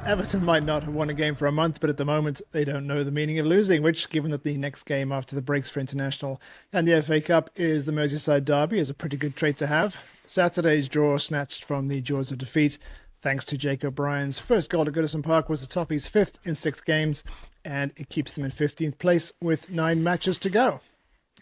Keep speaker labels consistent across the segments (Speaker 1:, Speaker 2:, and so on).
Speaker 1: Everton might not have won a game for a month, but at the moment they don't know the meaning of losing, which, given that the next game after the breaks for international and the FA Cup is the Merseyside derby, is a pretty good trait to have. Saturday's draw, snatched from the jaws of defeat, thanks to Jake O'Brien's first goal at Goodison Park, was the Toffees' fifth in 6 games, and it keeps them in 15th place with 9 matches to go.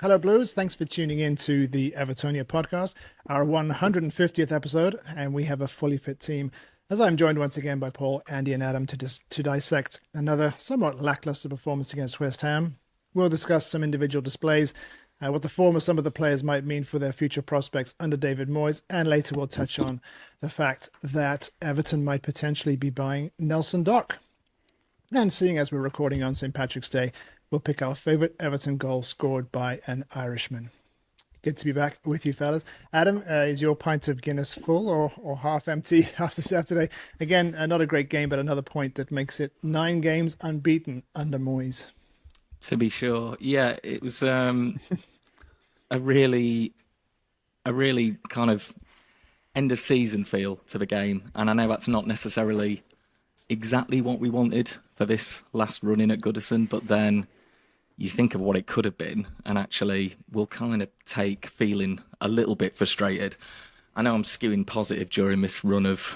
Speaker 1: Hello, Blues. Thanks for tuning in to the Evertonia podcast, our 150th episode, and we have a fully fit team, as I'm joined once again by Paul, Andy, and Adam to dissect another somewhat lackluster performance against West Ham. We'll discuss some individual displays, what the form of some of the players might mean for their future prospects under David Moyes, and later we'll touch on the fact that Everton might potentially be buying Nelson Dock. And seeing as we're recording on St. Patrick's Day, we'll pick our favourite Everton goal scored by an Irishman. Good to be back with you, fellas. Adam, is your pint of Guinness full or half empty after Saturday? Again, not a great game, but another point that makes it 9 games unbeaten under Moyes.
Speaker 2: To be sure, yeah, it was a really, a really kind of end of season feel to the game, and I know that's not necessarily exactly what we wanted for this last run in at Goodison, but then you think of what it could have been, and actually we'll kind of take feeling a little bit frustrated. I know I'm skewing positive during this run of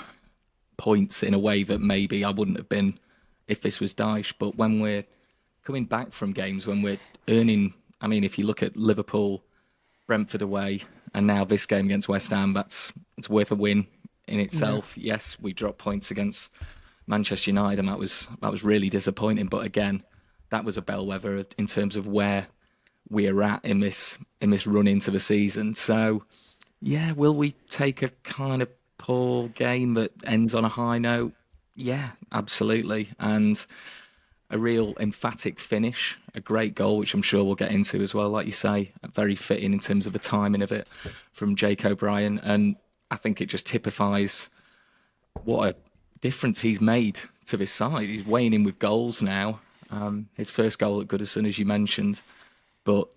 Speaker 2: points in a way that maybe I wouldn't have been if this was Dyche, but when we're coming back from games, when we're earning, I mean, if you look at Liverpool, Brentford away, and now this game against West Ham, it's worth a win in
Speaker 1: Yeah.
Speaker 2: itself. Yes, we dropped points against Manchester United, and that was really disappointing. But again, that was a bellwether in terms of where we're at in this run into the season. So yeah, will we take a kind of poor game that ends on a high note? Yeah, absolutely. And a real emphatic finish, a great goal, which I'm sure we'll get into as well. Like you say, very fitting in terms of the timing of it from Jake O'Brien. And I think it just typifies what a difference he's made to this side. He's weighing in with goals now. His first goal at Goodison, as you mentioned, but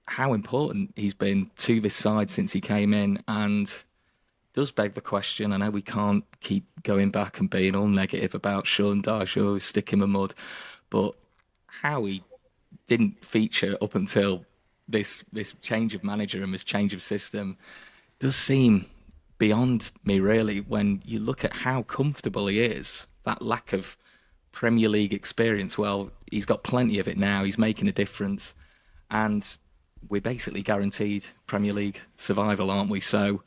Speaker 2: how important he's been to this side since he came in, and does beg the question. I know we can't keep going back and being all negative about Sean Dyche or stick in the mud, but how he didn't feature up until this change of manager and this change of system does seem beyond me, really, when you look at how comfortable he is. That lack of Premier League experience, well, he's got plenty of it now. He's making a difference. And we're basically guaranteed Premier League survival, aren't we? So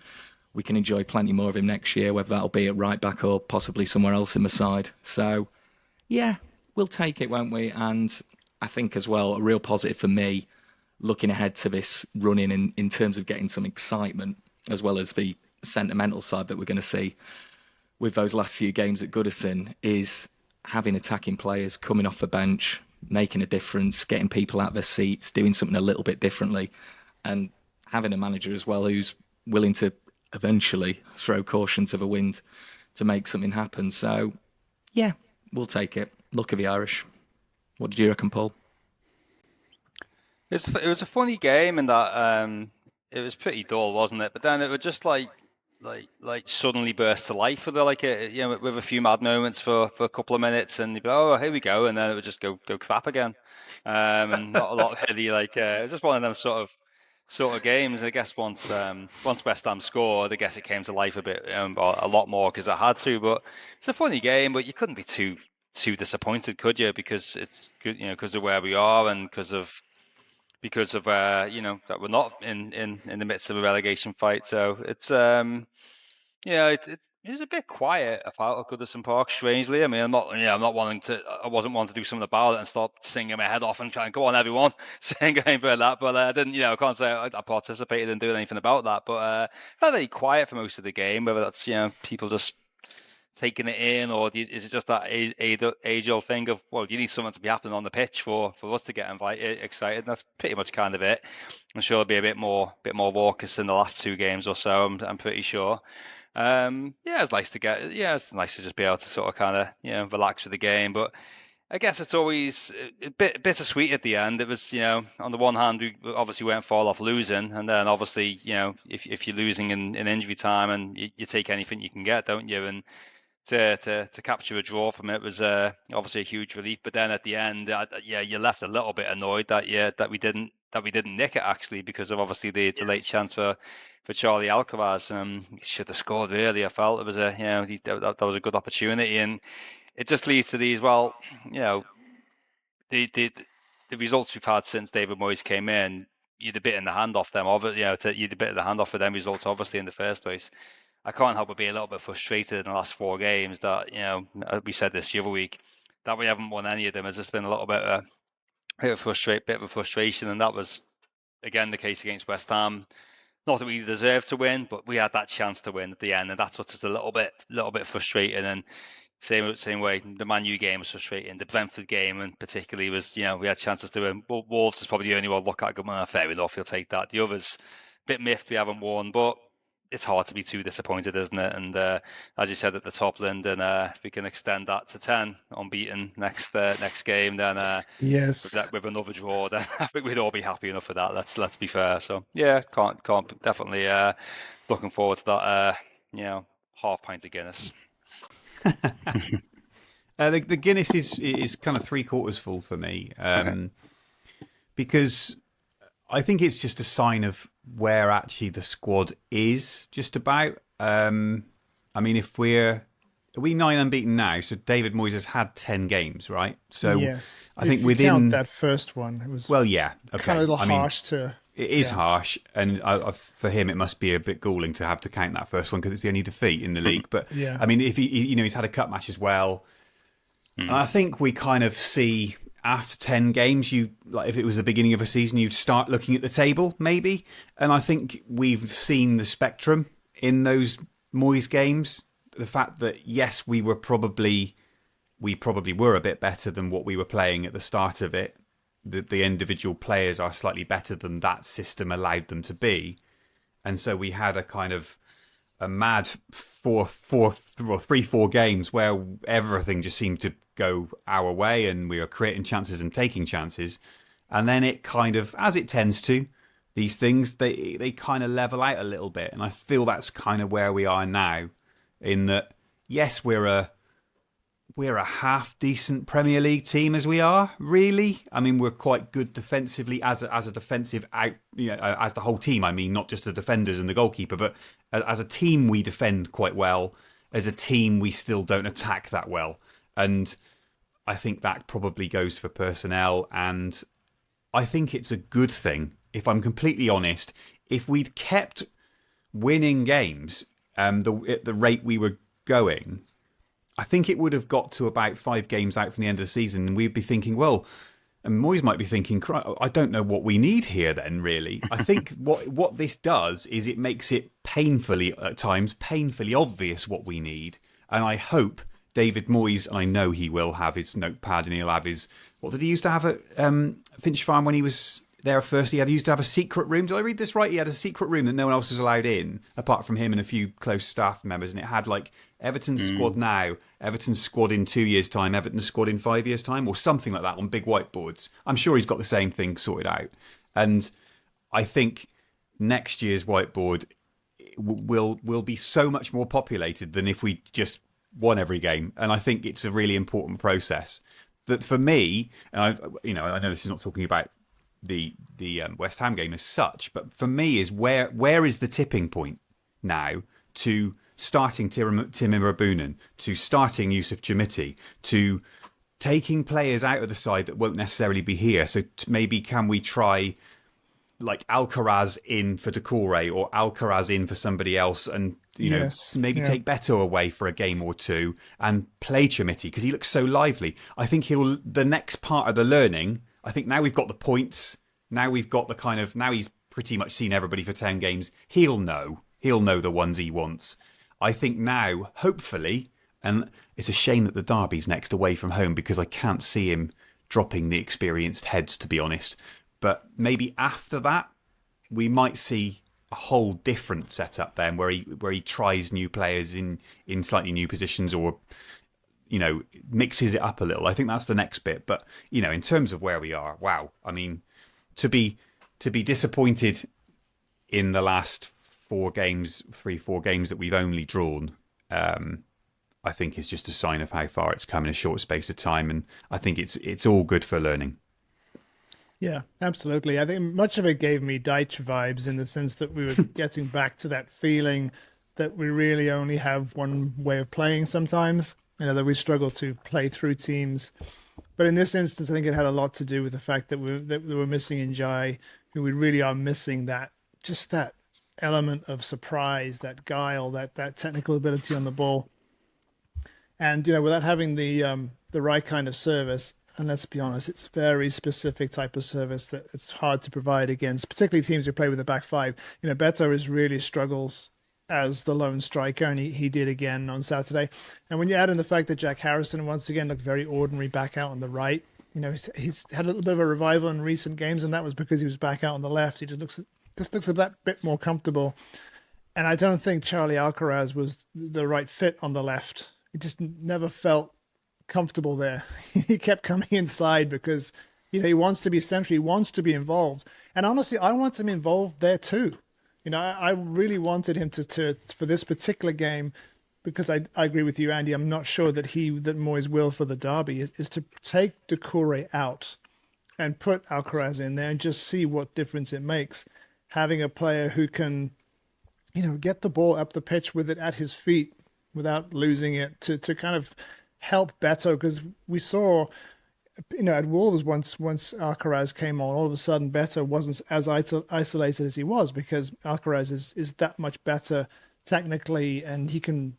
Speaker 2: we can enjoy plenty more of him next year, whether that'll be at right back or possibly somewhere else in the side. So, yeah, we'll take it, won't we? And I think as well, a real positive for me, looking ahead to this running in terms of getting some excitement, as well as the sentimental side that we're going to see with those last few games at Goodison, is having attacking players coming off the bench, making a difference, getting people out of their seats, doing something a little bit differently, and having a manager as well who's willing to eventually throw caution to the wind to make something happen. So, yeah, we'll take it. Look at the Irish. What did you reckon, Paul?
Speaker 3: It was a funny game in that it was pretty dull, wasn't it? But then it would just like suddenly burst to life with with a few mad moments for a couple of minutes, and you'd be, oh, here we go, and then it would just go crap again, and not a lot really it was just one of them sort of games. I guess once West Ham scored, I guess it came to life a bit, a lot more because it had to. But it's a funny game, but you couldn't be too disappointed, could you? Because it's good, because of where we are and because of that we're not in the midst of a relegation fight. So it's it was a bit quiet about Goodison Park, strangely. I mean, I wasn't wanting to do something about it and start singing my head off and trying, go on, everyone, sing anything for that. But I didn't, I can't say I participated in doing anything about that. But felt very quiet for most of the game, whether that's, people just taking it in, or is it just that age-old thing of, well, you need something to be happening on the pitch for us to get excited? And that's pretty much kind of it. I'm sure it'll be a bit more raucous in the last 2 games or so. I'm pretty sure. It's nice to just be able to sort of kind of relax with the game, but I guess it's always a bit bittersweet at the end. It was, on the one hand, we obviously weren't far off losing, and then obviously, if you're losing in injury time, and you take anything you can get, don't you? And to capture a draw from it was obviously a huge relief. But then at the end, you left a little bit annoyed that we didn't nick it, actually, because of obviously the late chance for Charlie Alcaraz. He should have scored really. I felt it was that was a good opportunity, and it just leads to these. Well, the results we've had since David Moyes came in, you'd a bit in the hand off them. You'd a bit of the hand off for them results, obviously, in the first place. I can't help but be a little bit frustrated in the last 4 games that, we said this the other week, that we haven't won any of them. Has just been a little bit of a frustration, and that was again the case against West Ham. Not that we deserved to win, but we had that chance to win at the end, and that's what's just a little bit frustrating. And same way, the Man U game was frustrating. The Brentford game, and particularly, was we had chances to win. Wolves is probably the only one look at. Fair enough, you'll take that. The others, bit miffed we haven't won, but it's hard to be too disappointed, isn't it? And as you said at the top, Lyndon, if we can extend that to 10 unbeaten next game, then
Speaker 1: Yes.
Speaker 3: with another draw, then I think we'd all be happy enough for that. Let's be fair. So yeah, can't definitely looking forward to that. Half pint of Guinness.
Speaker 4: The Guinness is kind of 3/4 full for me, because I think it's just a sign of where actually the squad is just about. I mean, are we 9 unbeaten now? So David Moyes has had 10 games, right? So
Speaker 1: yes,
Speaker 4: I think
Speaker 1: if
Speaker 4: within
Speaker 1: you count that first one, it was
Speaker 4: yeah, okay.
Speaker 1: kind of a little harsh to.
Speaker 4: It is harsh, and for him, it must be a bit galling to have to count that first one because it's the only defeat in the league. But
Speaker 1: yeah.
Speaker 4: I mean, if he's had a cup match as well, and I think we kind of see after 10 games, if it was the beginning of a season, you'd start looking at the table maybe, and I think we've seen the spectrum in those Moyes games. The fact that yes, we probably were a bit better than what we were playing at the start of it. The individual players are slightly better than that system allowed them to be, and so we had a kind of a mad 3-4 games where everything just seemed to go our way, and we were creating chances and taking chances, and then it kind of, as it tends to, these things they kind of level out a little bit, and I feel that's kind of where we are now, in that yes, we're a half decent Premier League team as we are, really. I mean, we're quite good defensively as a defensive out, as the whole team. I mean, not just the defenders and the goalkeeper, but as a team we defend quite well. As a team, we still don't attack that well, and I think that probably goes for personnel. And I think it's a good thing, if I'm completely honest. If we'd kept winning games at the rate we were going, I think it would have got to about 5 games out from the end of the season, and we'd be thinking, well, and Moyes might be thinking, I don't know what we need here then, really. I think what this does is it makes it at times painfully obvious what we need. And I hope David Moyes, and I know he will have his notepad and he'll have his, what did he used to have at Finch Farm when he was there first? He used to have a secret room. Did I read this right? He had a secret room that no one else was allowed in, apart from him and a few close staff members. And it had like Everton's squad now, Everton's squad in 2 years' time, Everton's squad in 5 years' time, or something like that on big whiteboards. I'm sure he's got the same thing sorted out. And I think next year's whiteboard will be so much more populated than if we just won every game. And I think it's a really important process. That for me, and I know this is not talking about the West Ham game as such, but for me is where is the tipping point now to starting Tim Rabunen, to starting Yusuf Chamiti, to taking players out of the side that won't necessarily be here. So maybe can we try like Alcaraz in for Decore or Alcaraz in for somebody else, and take Beto away for a game or two and play Chamiti because he looks so lively. I think the next part of the learning. I think now we've got the points. Now we've got now he's pretty much seen everybody for 10 games. He'll know the ones he wants. I think now, hopefully, and it's a shame that the derby's next away from home because I can't see him dropping the experienced heads, to be honest. But maybe after that, we might see a whole different setup then where he tries new players in slightly new positions or mixes it up a little. I think that's the next bit. But, in terms of where we are, wow. I mean, to be disappointed in the last 4 games that we've only drawn, I think is just a sign of how far it's come in a short space of time, and I think it's all good for learning.
Speaker 1: Yeah, absolutely. I think much of it gave me Deitch vibes in the sense that we were getting back to that feeling that we really only have one way of playing sometimes, that we struggle to play through teams. But in this instance, I think it had a lot to do with the fact that we were missing Njai, who we really are missing that element of surprise, that guile, that technical ability on the ball. And without having the right kind of service, and let's be honest, it's very specific type of service that it's hard to provide against, particularly teams who play with a back five. Beto is really struggles as the lone striker, and he did again on Saturday. And when you add in the fact that Jack Harrison once again looked very ordinary back out on the right, he's had a little bit of a revival in recent games, and that was because he was back out on the left. He just looks a bit more comfortable. And I don't think Charlie Alcaraz was the right fit on the left. He just never felt comfortable there. He kept coming inside because he wants to be central, he wants to be involved. And honestly, I want him involved there too. I really wanted him to for this particular game, because I agree with you, Andy. I'm not sure that Moyes will for the derby is to take Doucouré out and put Alcaraz in there and just see what difference it makes. Having a player who can, get the ball up the pitch with it at his feet without losing it to kind of help Beto, because we saw, at Wolves once Alcaraz came on, all of a sudden Beto wasn't as isolated as he was, because Alcaraz is that much better technically, and he can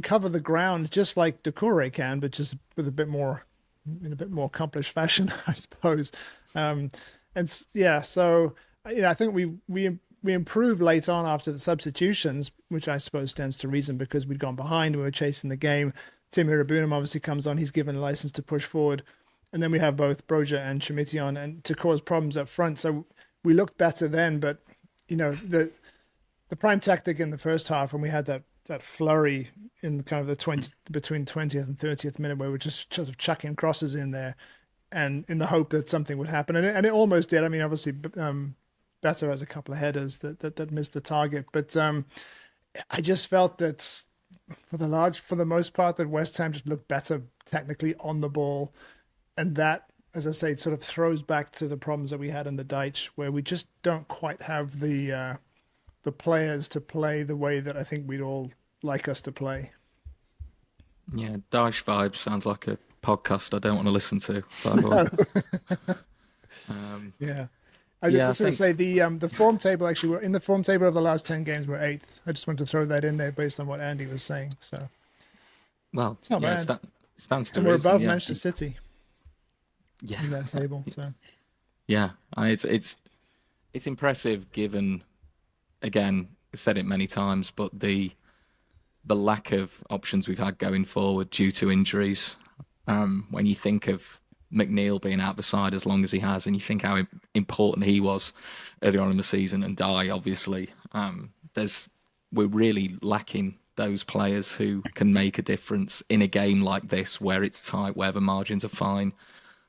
Speaker 1: cover the ground just like Doucouré can, but just with a bit more accomplished fashion, I suppose. So I think we improved late on after the substitutions, which I suppose stands to reason because we'd gone behind, we were chasing the game. Tim Irishmen obviously comes on, he's given a license to push forward. And then we have both Broja and Chimiti on, and to cause problems up front. So we looked better then, but the prime tactic in the first half, when we had that flurry in kind of the between 20th and 30th minute, where we're just sort of chucking crosses in there, and in the hope that something would happen, and it almost did. I mean, obviously, Beto has a couple of headers that missed the target, but I just felt that for the most part, that West Ham just looked better technically on the ball, and that, as I say, it sort of throws back to the problems that we had under Deitch, where we just don't quite have the players to play the way that I think we'd all like us to play.
Speaker 2: Yeah, Daesh Vibes sounds like a podcast I don't want to listen to. By the way.
Speaker 1: Yeah. I just want to say the form table, actually, we're in the form table of the last 10 games, we're 8th. I just wanted to throw that in there based on what Andy was saying. So,
Speaker 2: well,
Speaker 1: it's not bad.
Speaker 2: Stands to
Speaker 1: and we're
Speaker 2: reason,
Speaker 1: above
Speaker 2: yeah.
Speaker 1: Manchester City
Speaker 2: Yeah.
Speaker 1: in that table. So,
Speaker 2: Yeah, it's impressive given, again, I said it many times, but the lack of options we've had going forward due to injuries. When you think of McNeil being out the side as long as he has, and you think how important he was earlier on in the season, and Dye, obviously, we're really lacking those players who can make a difference in a game like this, where it's tight, where the margins are fine,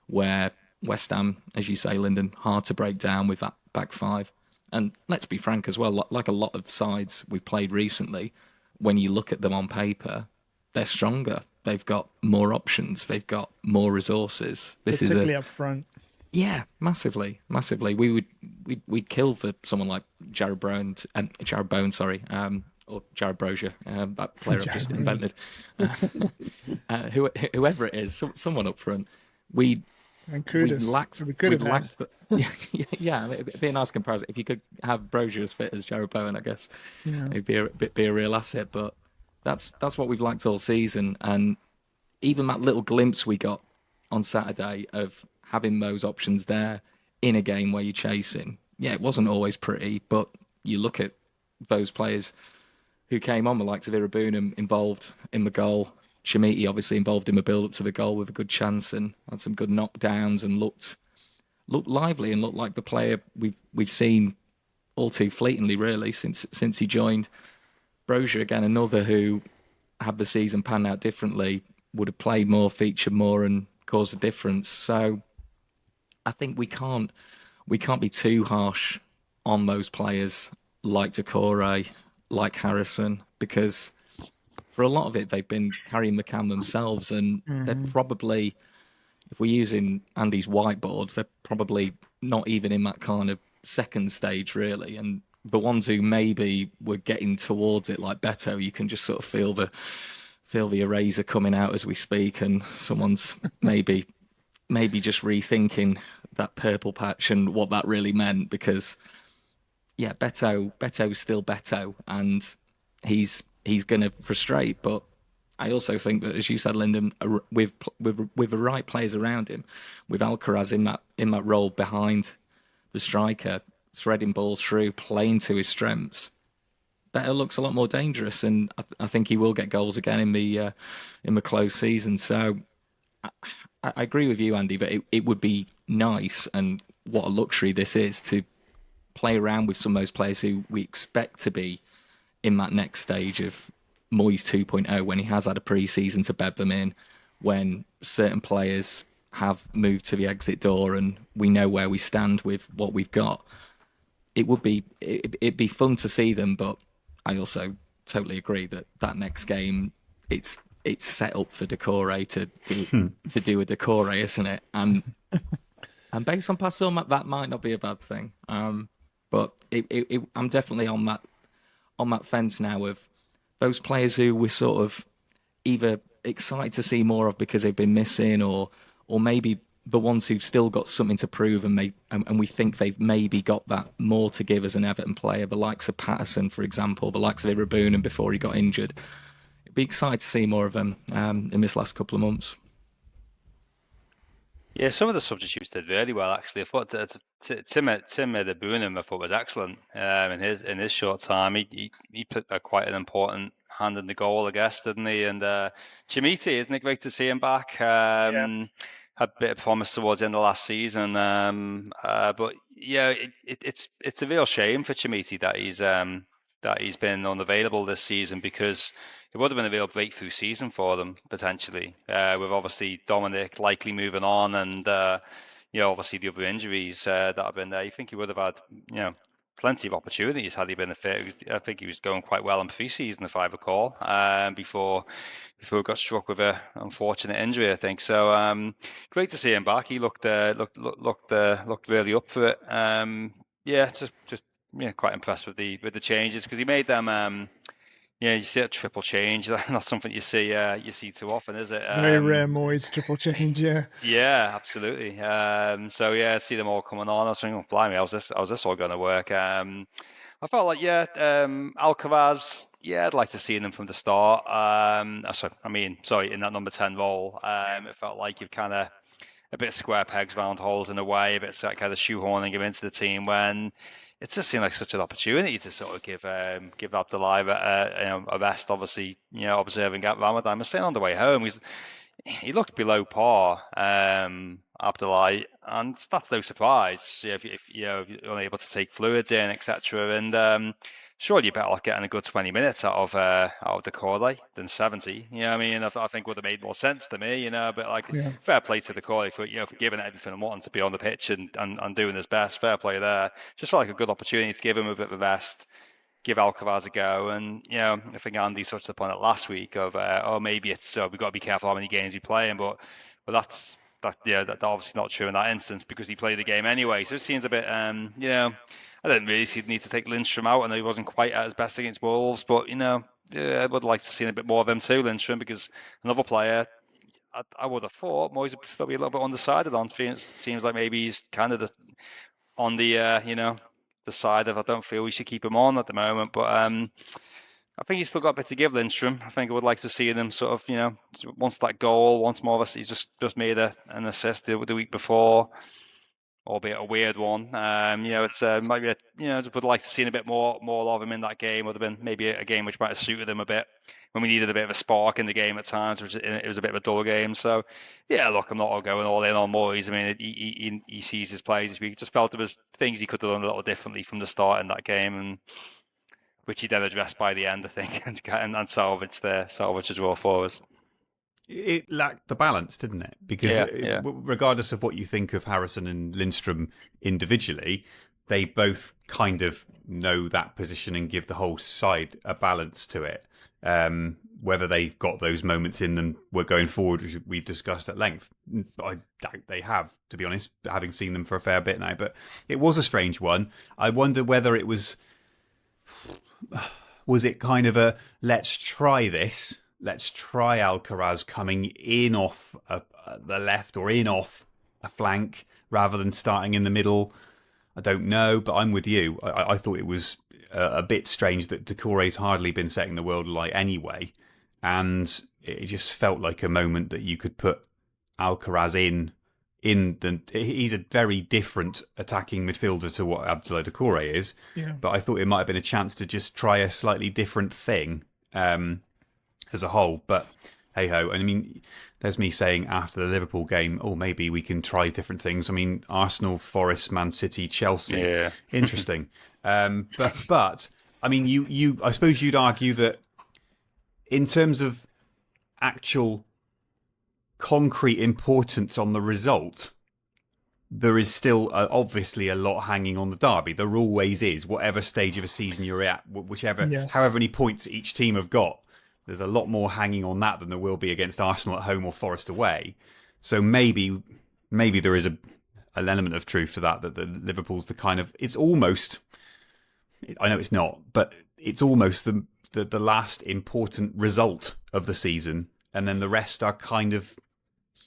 Speaker 2: where West Ham, as you say, Lyndon, hard to break down with that back five. And let's be frank as well, like a lot of sides we've played recently, when you look at them on paper, they're stronger. They've got more options. They've got more resources.
Speaker 1: particularly up front.
Speaker 2: Yeah, massively. We'd kill for someone like Jared Bowen, or Jared Broja, that player I've just invented. Whoever it is, someone up front.
Speaker 1: And Kudus.
Speaker 2: Yeah, it'd be a nice comparison. If you could have Broja as fit as Jared Bowen, I guess it'd be a real asset. But that's what we've lacked all season. And even that little glimpse we got on Saturday of having those options there in a game where you're chasing, it wasn't always pretty. But you look at those players who came on, the likes of Irishmen involved in the goal. Chimiti obviously involved in the build-up to the goal with a good chance and had some good knockdowns and looked lively and looked like the player we've seen all too fleetingly, really, since he joined. Broja, again, another who had the season panned out differently, would have played more, featured more, and caused a difference. So I think we can't be too harsh on those players like Doucouré, like Harrison, because for a lot of it, they've been carrying McCann themselves, and they're probably, if we're using Andy's whiteboard, they're probably not even in that kind of second stage really. And the ones who maybe were getting towards it, like Beto, you can just sort of feel the eraser coming out as we speak, and someone's maybe just rethinking that purple patch and what that really meant, because yeah, Beto's still Beto, and he's going to frustrate. But I also think that, as you said, Lyndon, with the right players around him, with Alcaraz in that role behind the striker, threading balls through, playing to his strengths, Beto looks a lot more dangerous, and I think he will get goals again in the close season. So I agree with you, Andy, that it would be nice, and what a luxury this is, to play around with some of those players who we expect to be in that next stage of Moyes 2.0, when he has had a pre-season to bed them in, when certain players have moved to the exit door and we know where we stand with what we've got. It'd be fun to see them, but I also totally agree that next game, it's set up for Decore to do a Decore, isn't it? And based on past form, that might not be a bad thing. But I'm definitely on that fence now of those players who we're sort of either excited to see more of because they've been missing, or maybe the ones who've still got something to prove, and we think they've maybe got that more to give as an Everton player, the likes of Patterson, for example, the likes of Irishmen before he got injured. It'd be exciting to see more of them in this last couple of months.
Speaker 3: Yeah, some of the substitutes did really well actually. I thought Tim Irishmen I thought was excellent in his short time. He put quite an important hand in the goal, I guess, didn't he? And Chimiti, isn't it great to see him back? Had a bit of promise towards the end of last season, but yeah, it's a real shame for Chimiti that he's been unavailable this season, because it would have been a real breakthrough season for them potentially, with obviously Dominic likely moving on, and obviously the other injuries that have been there. I think he would have had plenty of opportunities had he been fit. I think he was going quite well in pre-season, if I recall, before he got struck with an unfortunate injury, I think. So great to see him back. He looked really up for it. Just quite impressed with the changes, because he made them. You see a triple change. That's not something you see too often, is it?
Speaker 1: Very rare Moyes triple change, yeah.
Speaker 3: Yeah, absolutely. I see them all coming on. I was thinking, oh, blimey, how's this all going to work? I felt like, Alcaraz, I'd like to see them from the start. In that number 10 role. It felt like you've kind of a bit of square pegs round holes in a way, a bit kind of shoehorning him into the team, when it just seemed like such an opportunity to sort of give Abdullah a rest. Obviously, observing at Ramadan. I was saying on the way home, he looked below par, Abdullah, and that's no surprise if you're unable to take fluids in, etc. And surely you're better off getting a good 20 minutes out of Decore than 70. I think would have made more sense to me. But fair play to Decore for giving it everything and wanting to be on the pitch and doing his best. Fair play there. Just felt like a good opportunity to give him a bit of a rest, give Alcaraz a go. And I think Andy touched upon it last week of maybe it's we've got to be careful how many games we play in, but that's obviously not true in that instance, because he played the game anyway. So it seems a bit I don't really see the need to take Lindstrom out. I know he wasn't quite at his best against Wolves, but I would like to see a bit more of him too, Lindstrom, because another player I would have thought Moyes would still be a little bit undecided on. Seems like maybe he's kind of on the the side of I don't feel we should keep him on at the moment, but I think he's still got a bit to give Lindstrom. I think I would like to see him sort of once that goal, once more of us. He's just made an assist the week before, albeit a weird one. It's maybe just would like to see a bit more of him in that game. Would have been maybe a game which might have suited him a bit when we needed a bit of a spark in the game at times, which it was a bit of a dull game. So look, I'm not going all in on Moyes. I mean, he sees his plays this week. Just felt there was things he could have done a little differently from the start in that game, and which he then addressed by the end, I think, and salvaged a draw for us.
Speaker 4: It lacked the balance, didn't it? Because regardless of what you think of Harrison and Lindstrom individually, they both kind of know that position and give the whole side a balance to it. whether they've got those moments in them we're going forward, which we've discussed at length. I doubt they have, to be honest, having seen them for a fair bit now. But it was a strange one. I wonder whether it was it kind of a let's try this, let's try Alcaraz coming in off the left or in off a flank rather than starting in the middle. I don't know, but I'm with you. I thought it was a bit strange that Doucouré's hardly been setting the world alight anyway, and it just felt like a moment that you could put Alcaraz in the. He's a very different attacking midfielder to what Abdoulaye Doucouré is, but I thought it might have been a chance to just try a slightly different thing as a whole. But hey ho, I mean, there's me saying after the Liverpool game, oh, maybe we can try different things. I mean, Arsenal, Forest, Man City, Chelsea, interesting. But I mean, you I suppose you'd argue that in terms of actual concrete importance on the result, there is still obviously a lot hanging on the derby. There always is, whatever stage of a season you're at, however many points each team have got. There's a lot more hanging on that than there will be against Arsenal at home or Forest away. So maybe there is an element of truth to that the Liverpool's the kind of, it's almost, I know it's not, but it's almost the last important result of the season, and then the rest are kind of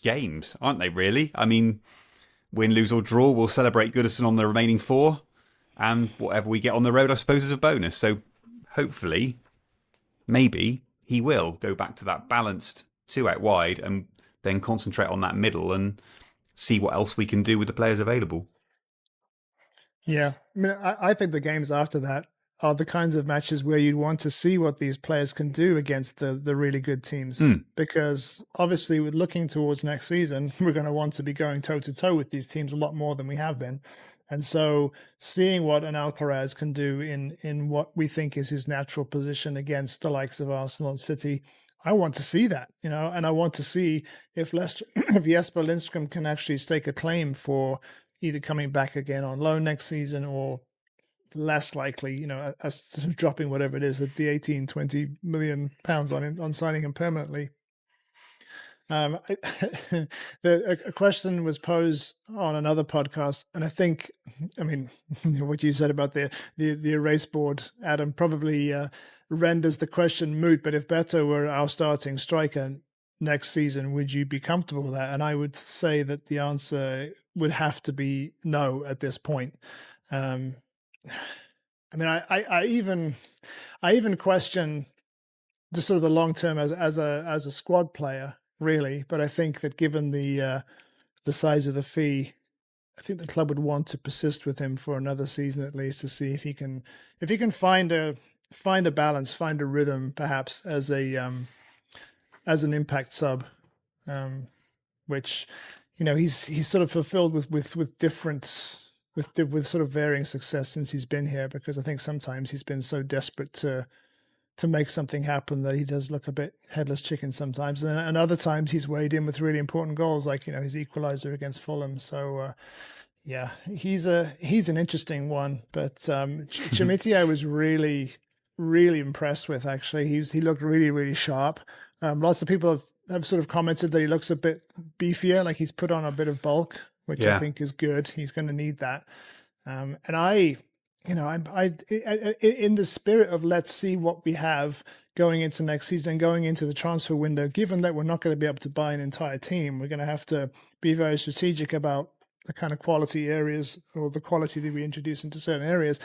Speaker 4: games, aren't they? Really? I mean, win, lose or draw, we'll celebrate Goodison on the remaining 4, and whatever we get on the road, I suppose, is a bonus. So hopefully, maybe he will go back to that balanced 2 out wide and then concentrate on that middle and see what else we can do with the players available.
Speaker 1: Yeah, I mean, I think the games after that are the kinds of matches where you'd want to see what these players can do against the really good teams. Because obviously, with looking towards next season, we're going to want to be going toe-to-toe with these teams a lot more than we have been. And so seeing what an Alcaraz can do in what we think is his natural position against the likes of Arsenal and City, I want to see that, and I want to see if Jesper Lindstrom can actually stake a claim for either coming back again on loan next season or less likely, as dropping whatever it is at the 18-20 million pounds on signing him permanently. A question was posed on another podcast, and I mean, what you said about the erase board, Adam, probably renders the question moot. But if Beto were our starting striker next season, would you be comfortable with that? And I would say that the answer would have to be no at this point. I mean, I even question the sort of the long term as a squad player, really. But I think that given the size of the fee, I think the club would want to persist with him for another season at least to see if he can find a balance, find a rhythm, perhaps as an impact sub, which he's sort of fulfilled with different. With sort of varying success since he's been here, because I think sometimes he's been so desperate to make something happen that he does look a bit headless chicken sometimes, and other times he's weighed in with really important goals, like his equalizer against Fulham. So yeah, he's an interesting one. But Chermiti, I was really impressed with. Actually, he looked really sharp. Lots of people have sort of commented that he looks a bit beefier, like he's put on a bit of bulk, which I think is good. He's going to need that. And I in the spirit of let's see what we have going into next season and going into the transfer window, given that we're not going to be able to buy an entire team, we're going to have to be very strategic about the kind of quality areas or the quality that we introduce into certain areas.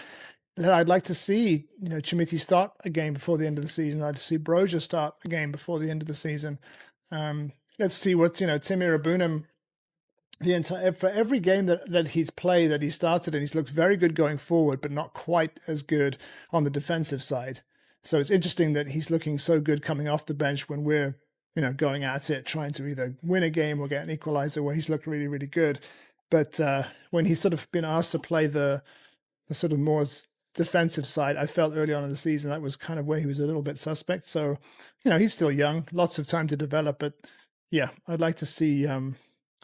Speaker 1: I'd like to see, Chermiti start a game before the end of the season. I'd like to see Broja start a game before the end of the season. Let's see what, Timmy Rabunam, for every game that he's played, that he started, and he's looked very good going forward, but not quite as good on the defensive side. So it's interesting that he's looking so good coming off the bench when we're, going at it, trying to either win a game or get an equalizer, where he's looked really good. But when he's sort of been asked to play the sort of more defensive side, I felt early on in the season that was kind of where he was a little bit suspect. So, he's still young, lots of time to develop. But yeah, I'd like to see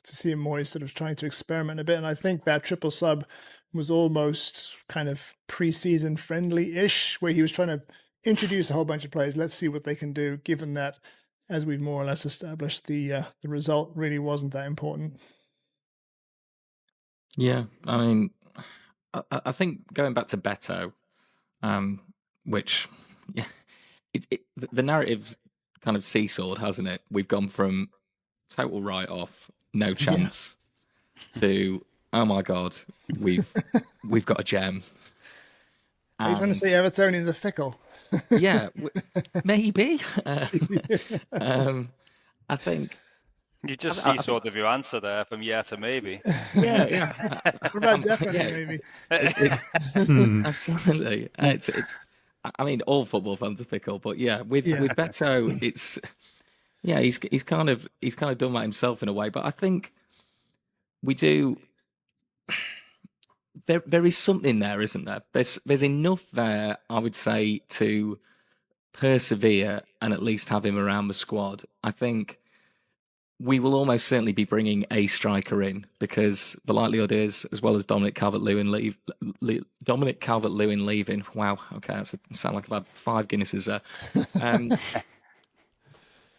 Speaker 1: Moyes sort of trying to experiment a bit. And I think that triple sub was almost kind of pre-season friendly-ish, where he was trying to introduce a whole bunch of players. Let's see what they can do, given that, as we've more or less established, the result really wasn't that important.
Speaker 2: Yeah, I mean, I think going back to Beto, which yeah, the narrative's kind of seesawed, hasn't it? We've gone from total write-off, no chance, to oh my god, we've got a gem.
Speaker 1: Are you trying to say Evertonians are fickle?
Speaker 2: Yeah, maybe. I think
Speaker 3: You just
Speaker 2: I
Speaker 3: seesawed of your answer there from yeah to maybe.
Speaker 2: yeah.
Speaker 1: What about definitely, maybe?
Speaker 2: Absolutely. It's. I mean, all football fans are fickle, but yeah, with Beto, it's he's kind of done that himself in a way. But I think we do. There is something there, isn't there? There's enough there, I would say, to persevere and at least have him around the squad. I think we will almost certainly be bringing a striker in because the likelihood is, as well as Dominic Calvert-Lewin leaving. Wow, okay, that's sound like I've had 5 Guinnesses there.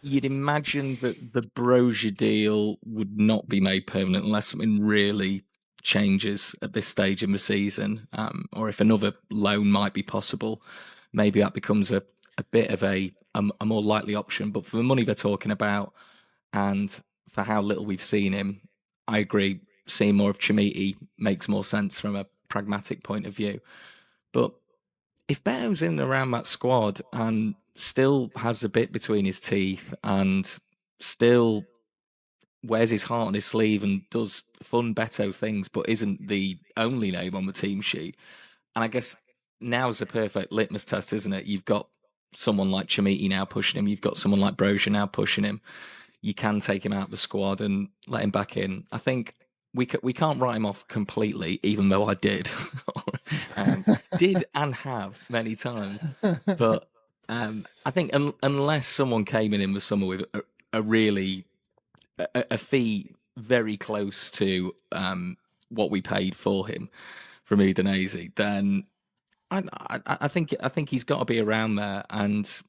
Speaker 2: You'd imagine that the Brozier deal would not be made permanent unless something really changes at this stage in the season, or if another loan might be possible, maybe that becomes a bit of a more likely option. But for the money they're talking about, and for how little we've seen him, I agree. Seeing more of Chimiti makes more sense from a pragmatic point of view. But if Beto's in around that squad and still has a bit between his teeth and still wears his heart on his sleeve and does fun Beto things, but isn't the only name on the team sheet, and I guess now's the perfect litmus test, isn't it? You've got someone like Chimiti now pushing him. You've got someone like Brozier now pushing him. You can take him out of the squad and let him back in. I think we can't write him off completely, even though I did, did and have many times. But I think unless someone came in the summer with a really a fee very close to what we paid for him from Udinese, then I think he's got to be around there, and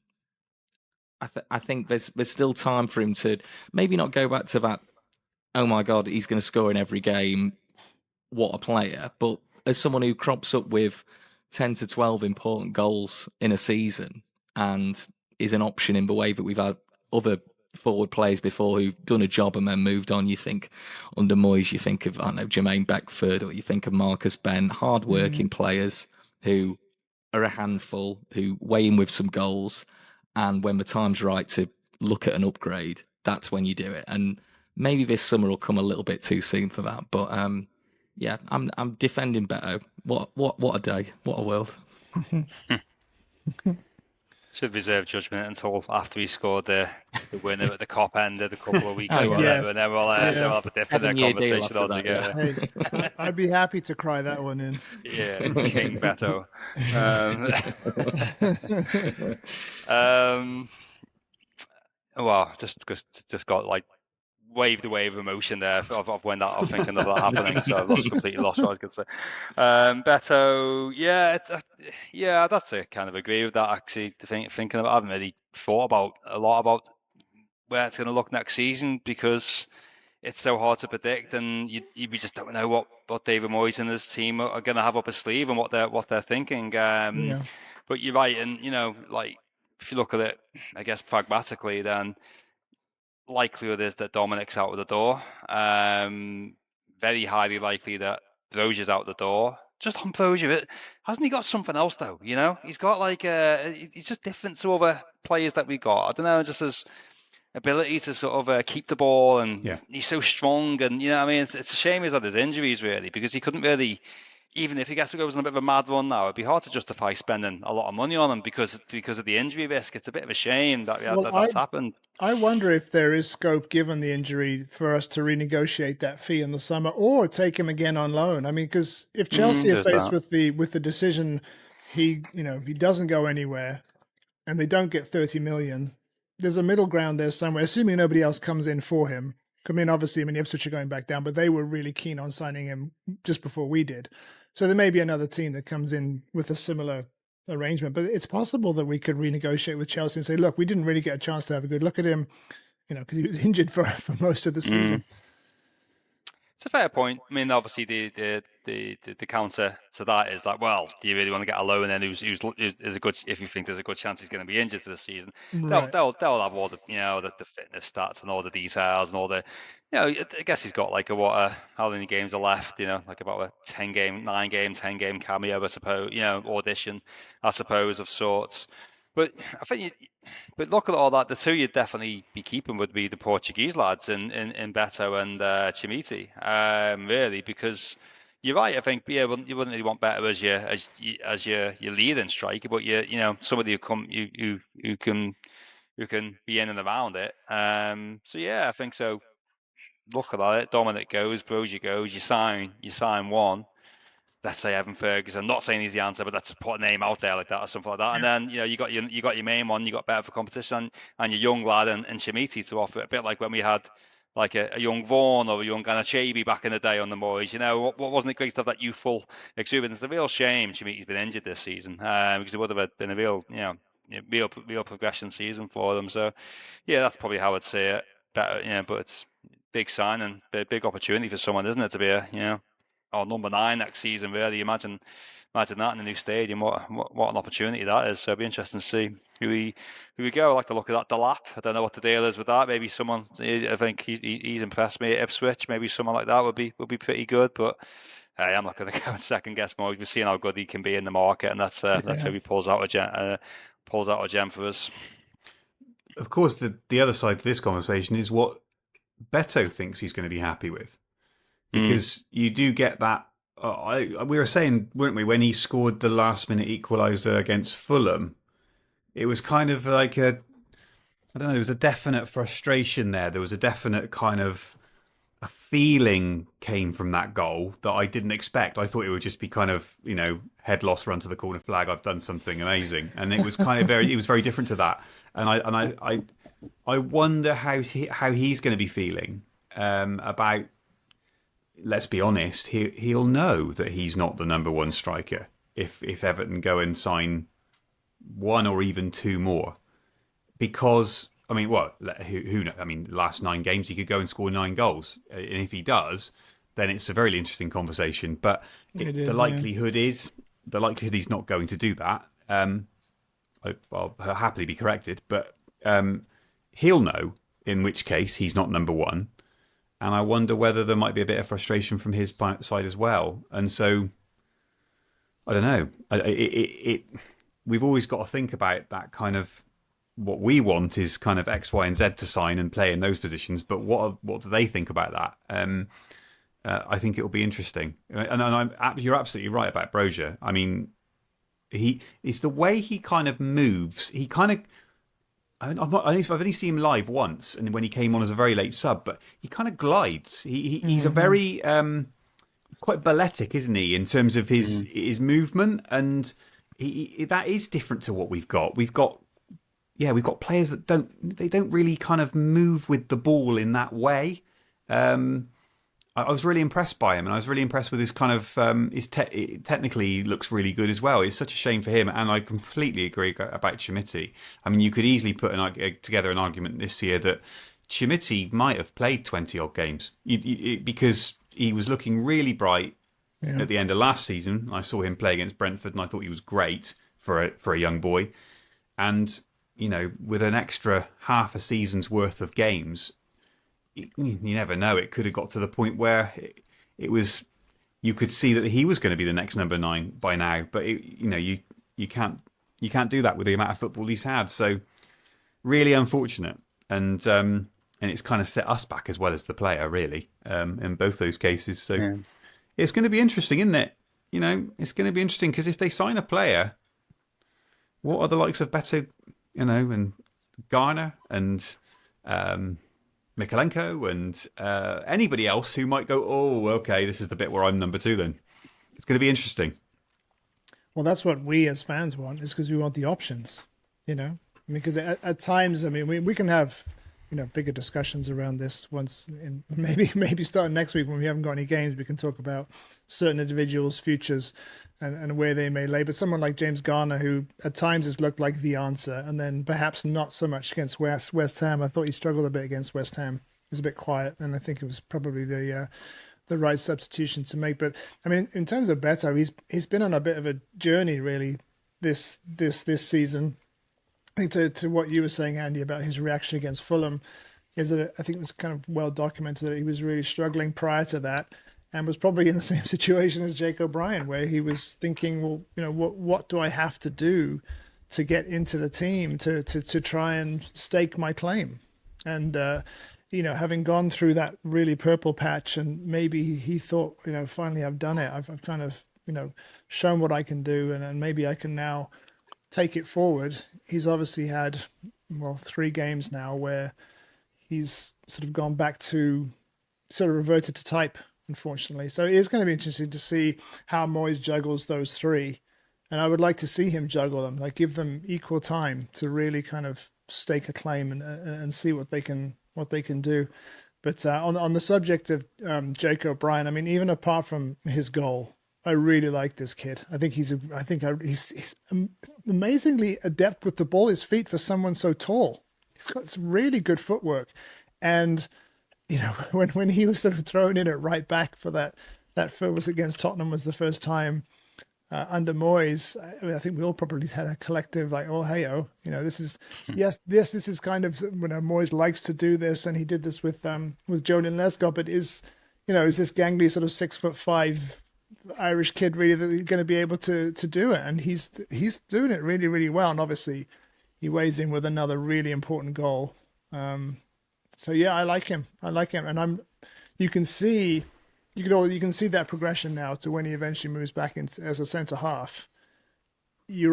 Speaker 2: I think there's still time for him to maybe not go back to that. Oh my God, he's going to score in every game. What a player! But as someone who crops up with 10 to 12 important goals in a season and is an option in the way that we've had other forward players before who've done a job and then moved on. You think under Moyes, you think of, I don't know, Jermaine Beckford, or you think of Marcus Ben, hard-working players who are a handful, who weigh in with some goals, and when the time's right to look at an upgrade, that's when you do it. And maybe this summer will come a little bit too soon for that. But yeah, I'm defending Beto. What a day! What a world!
Speaker 3: Should reserve judgment until after he scored the winner at the Cop ended a couple of weeks
Speaker 2: Oh,
Speaker 3: or whatever,
Speaker 1: yes.
Speaker 3: and then we'll have a different
Speaker 2: 7-year deal
Speaker 3: conversation
Speaker 2: after that,
Speaker 3: altogether.
Speaker 1: Hey, I'd be happy to cry that one in.
Speaker 3: Yeah, King Beto. Well, just got like waved away of emotion there of when that of thinking of that happening. So I've completely lost what I was going to say. Beto, yeah, that's a kind of agree with that. Actually, thinking about, I haven't really thought about a lot about where it's going to look next season because it's so hard to predict, and you just don't know what David Moyes and his team are going to have up his sleeve and what they're thinking. But you're right, and like if you look at it, I guess pragmatically, then likelihood is that Dominic's out of the door. Very highly likely that Brozier's out the door. Just on Brozier, hasn't he got something else though? He's got like he's just different to other players that we got. I don't know, just his ability to sort of keep the ball, and he's so strong. And I mean, it's a shame he's had his injuries really, because he couldn't really. Even if he goes on a bit of a mad run now, it'd be hard to justify spending a lot of money on him because of the injury risk. It's a bit of a shame that that's happened.
Speaker 1: I wonder if there is scope, given the injury, for us to renegotiate that fee in the summer or take him again on loan. I mean, because if Chelsea are faced with the decision, he doesn't go anywhere, and they don't get 30 million, there's a middle ground there somewhere. Assuming nobody else comes in for him. Obviously, Ipswich are going back down, but they were really keen on signing him just before we did. So there may be another team that comes in with a similar arrangement. But it's possible that we could renegotiate with Chelsea and say, look, we didn't really get a chance to have a good look at him, because he was injured for most of the season.
Speaker 3: It's a fair point. I mean, obviously, the counter to that is like, well, do you really want to get a loan in who's a good, if you think there's a good chance he's going to be injured for the season?
Speaker 1: Right.
Speaker 3: They'll have all the the fitness stats and all the details and all the, I guess he's got like how many games are left? Like about a 10 game cameo, I suppose. Audition, I suppose, of sorts. But I think but look at all that. The two you'd definitely be keeping would be the Portuguese lads in Beto and Chimiti, really, because you're right. I think you wouldn't really want Beto as your leading striker, but somebody who can be in and around it. So yeah, I think so. Look at it. Dominic goes, Brozier goes. You sign one. Let's say Evan Ferguson. I'm not saying he's the answer, but let's put a name out there like that or something like that. And then you got your main one, you got better for competition, and your young lad and Shimiti to offer it. A bit like when we had like a young Vaughan or a young Ganachebi back in the day on the Moyes. What wasn't it great to have that youthful exuberance? It's a real shame Shimiti's been injured this season because it would have been a real real progression season for them. So yeah, that's probably how I'd say it. Better, but it's big sign and big opportunity for someone, isn't it, to be number 9 next season, really. Imagine that in a new stadium. What an opportunity that is. So it'll be interesting to see who we go. I like to look at that Delap. I don't know what the deal is with that. Maybe someone. I think he's impressed me at Ipswich. Maybe someone like that would be pretty good. But hey, I'm not going to go and second guess more. We've seen how good he can be in the market, and that's how he pulls out a gem for us.
Speaker 4: Of course, the other side to this conversation is what Beto thinks he's going to be happy with. Because you do get that. We were saying, weren't we, when he scored the last-minute equaliser against Fulham, it was kind of like I don't know, there was a definite frustration there. There was a definite kind of a feeling came from that goal that I didn't expect. I thought it would just be kind of, head loss, run to the corner flag, I've done something amazing. And it was kind of it was very different to that. And I wonder how he's going to be feeling about. Let's be honest, he'll know that he's not the number 1 striker if Everton go and sign 1 or even 2 more. Because, I mean, who knows? I mean, the last 9 games he could go and score 9 goals. And if he does, then it's a very interesting conversation. But the likelihood is he's not going to do that. I'll happily be corrected, but he'll know, in which case he's not number 1. And I wonder whether there might be a bit of frustration from his side as well. And so, I don't know. We've always got to think about that kind of, what we want is kind of X, Y, and Z to sign and play in those positions. But what do they think about that? I think it will be interesting. And you're absolutely right about Brozier. I mean, it's the way he kind of moves. He kind of... I've only seen him live once, and when he came on as a very late sub, but he kind of glides. He's a very quite balletic, isn't he, in terms of his movement, and that is different to what we've got. We've got players that don't really kind of move with the ball in that way. I was really impressed by him, and I was really impressed with his kind of technically looks really good as well. It's such a shame for him, and I completely agree about Chimiti. I mean, you could easily put together an argument this year that Chimiti might have played 20 odd games because he was looking really bright at the end of last season. I saw him play against Brentford, and I thought he was great for a young boy. And with an extra half a season's worth of games, you never know. It could have got to the point where it was. You could see that he was going to be the next number 9 by now, but you can't do that with the amount of football he's had. So really unfortunate, and it's kind of set us back as well as the player, really, in both those cases. So it's going to be interesting, isn't it? It's going to be interesting because if they sign a player, what are the likes of Beto, and Garner and Mikalenko and anybody else who might go, oh, okay, this is the bit where I'm number 2 then. It's going to be interesting.
Speaker 1: Well, that's what we as fans want, is because we want the options, because at times, I mean, we can have bigger discussions around this once, in maybe starting next week when we haven't got any games, we can talk about certain individuals' futures and where they may lay. But someone like James Garner, who at times has looked like the answer, and then perhaps not so much against West Ham. I thought he struggled a bit against West Ham. He was a bit quiet, and I think it was probably the right substitution to make. But I mean, in terms of Beto, he's been on a bit of a journey really this season. I think to what you were saying, Andy, about his reaction against Fulham, is that I think it was kind of well documented that he was really struggling prior to that, and was probably in the same situation as Jake O'Brien, where he was thinking, well, what do I have to do to get into the team to try and stake my claim? And having gone through that really purple patch, and maybe he thought, finally I've done it. I've kind of shown what I can do, and maybe I can now take it forward. He's obviously had 3 games now where he's sort of gone back to sort of reverted to type, unfortunately. So it is going to be interesting to see how Moyes juggles those 3. And I would like to see him juggle them, like give them equal time to really kind of stake a claim and see what they can do. But on the subject of Jake O'Brien, I mean, even apart from his goal, I really like this kid. I think he's amazingly adept with the ball. His feet for someone so tall. He's got some really good footwork, and when he was sort of thrown in at right back for that was against Tottenham, was the first time under Moyes. I mean, I think we all probably had a collective like, oh hey oh, this is this is kind of Moyes likes to do this, and he did this with Jonan Lescott, but is this gangly sort of 6'5" Irish kid really that he's going to be able to do it, and he's doing it really, really well. And obviously he weighs in with another really important goal. So yeah, I like him, and you can see that progression now to when he eventually moves back into as a centre half. You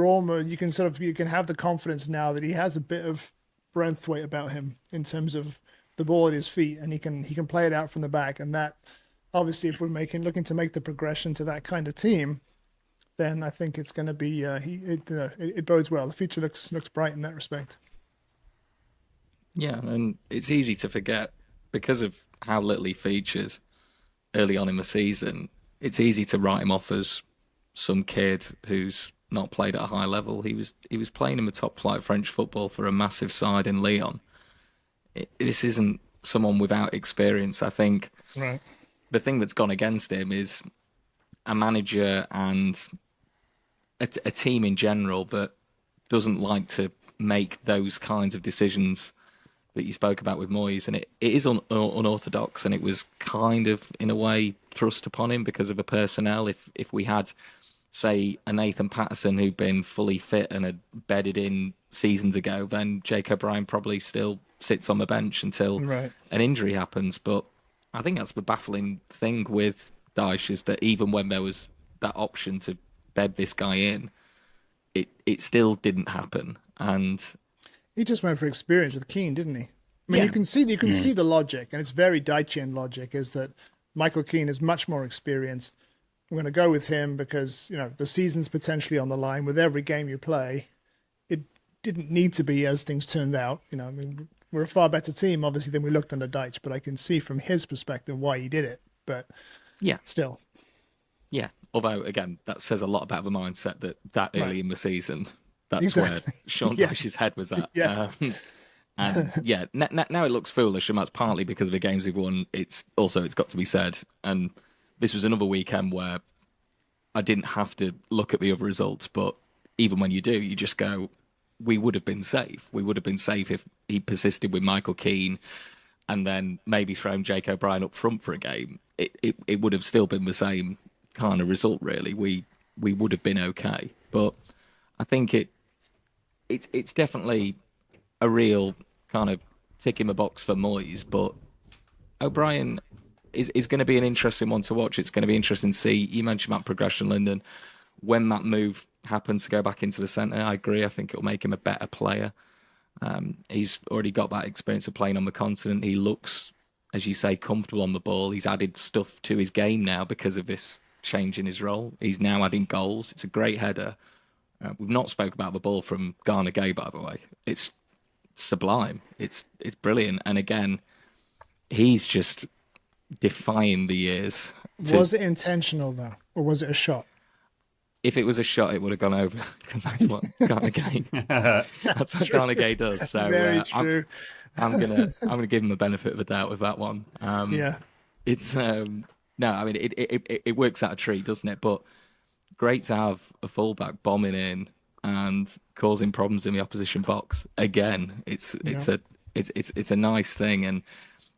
Speaker 1: can have the confidence now that he has a bit of Brentthwaite about him in terms of the ball at his feet, and he can play it out from the back, and that. Obviously, if we're looking to make the progression to that kind of team, then I think it's going to be it bodes well. The future looks bright in that respect.
Speaker 2: Yeah, and it's easy to forget because of how little he featured early on in the season. It's easy to write him off as some kid who's not played at a high level. He was playing in the top flight French football for a massive side in Lyon. This isn't someone without experience. I think.
Speaker 1: Right.
Speaker 2: The thing that's gone against him is a manager and a team in general that doesn't like to make those kinds of decisions that you spoke about with Moyes. And it is unorthodox, and it was kind of, in a way, thrust upon him because of the personnel. If we had, say, a Nathan Patterson who'd been fully fit and had bedded in seasons ago, then Jake O'Brien probably still sits on the bench until an injury happens. But I think that's the baffling thing with Dyche, is that even when there was that option to bed this guy in, it still didn't happen. And
Speaker 1: he just went for experience with Keane, didn't he? I mean, you can see the logic, and it's very Dychian logic, is that Michael Keane is much more experienced. I'm going to go with him because the season's potentially on the line with every game you play. It didn't need to be as things turned out. I mean, we're a far better team, obviously, than we looked under Dyche, but I can see from his perspective why he did it. But still.
Speaker 2: Yeah, although, again, that says a lot about the mindset that early in the season, that's where Sean Dyche's head was at.
Speaker 1: Yes.
Speaker 2: And now it looks foolish, and that's partly because of the games we've won. It's got to be said. And this was another weekend where I didn't have to look at the other results, but even when you do, you just go, we would have been safe. We would have been safe if he persisted with Michael Keane and then maybe thrown Jake O'Brien up front for a game. It would have still been the same kind of result, really. We would have been okay. But I think it's definitely a real kind of tick in the box for Moyes. But O'Brien is going to be an interesting one to watch. It's going to be interesting to see. You mentioned that progression, Lyndon. When that move happens to go back into the centre, I agree. I think it'll make him a better player. He's already got that experience of playing on the continent. He looks, as you say, comfortable on the ball. He's added stuff to his game now because of this change in his role. He's now adding goals. It's a great header. We've not spoke about the ball from Ghana Gay, by the way. It's sublime. It's brilliant. And again, he's just defying the years.
Speaker 1: Was it intentional though, or was it a shot?
Speaker 2: If it was a shot, it would have gone over because that's what Carnegie does. So
Speaker 1: Very true.
Speaker 2: I'm gonna give him a benefit of the doubt with that one.
Speaker 1: Yeah.
Speaker 2: It's no, I mean it works out a treat, doesn't it? But great to have a fullback bombing in and causing problems in the opposition box again. It's a nice thing, and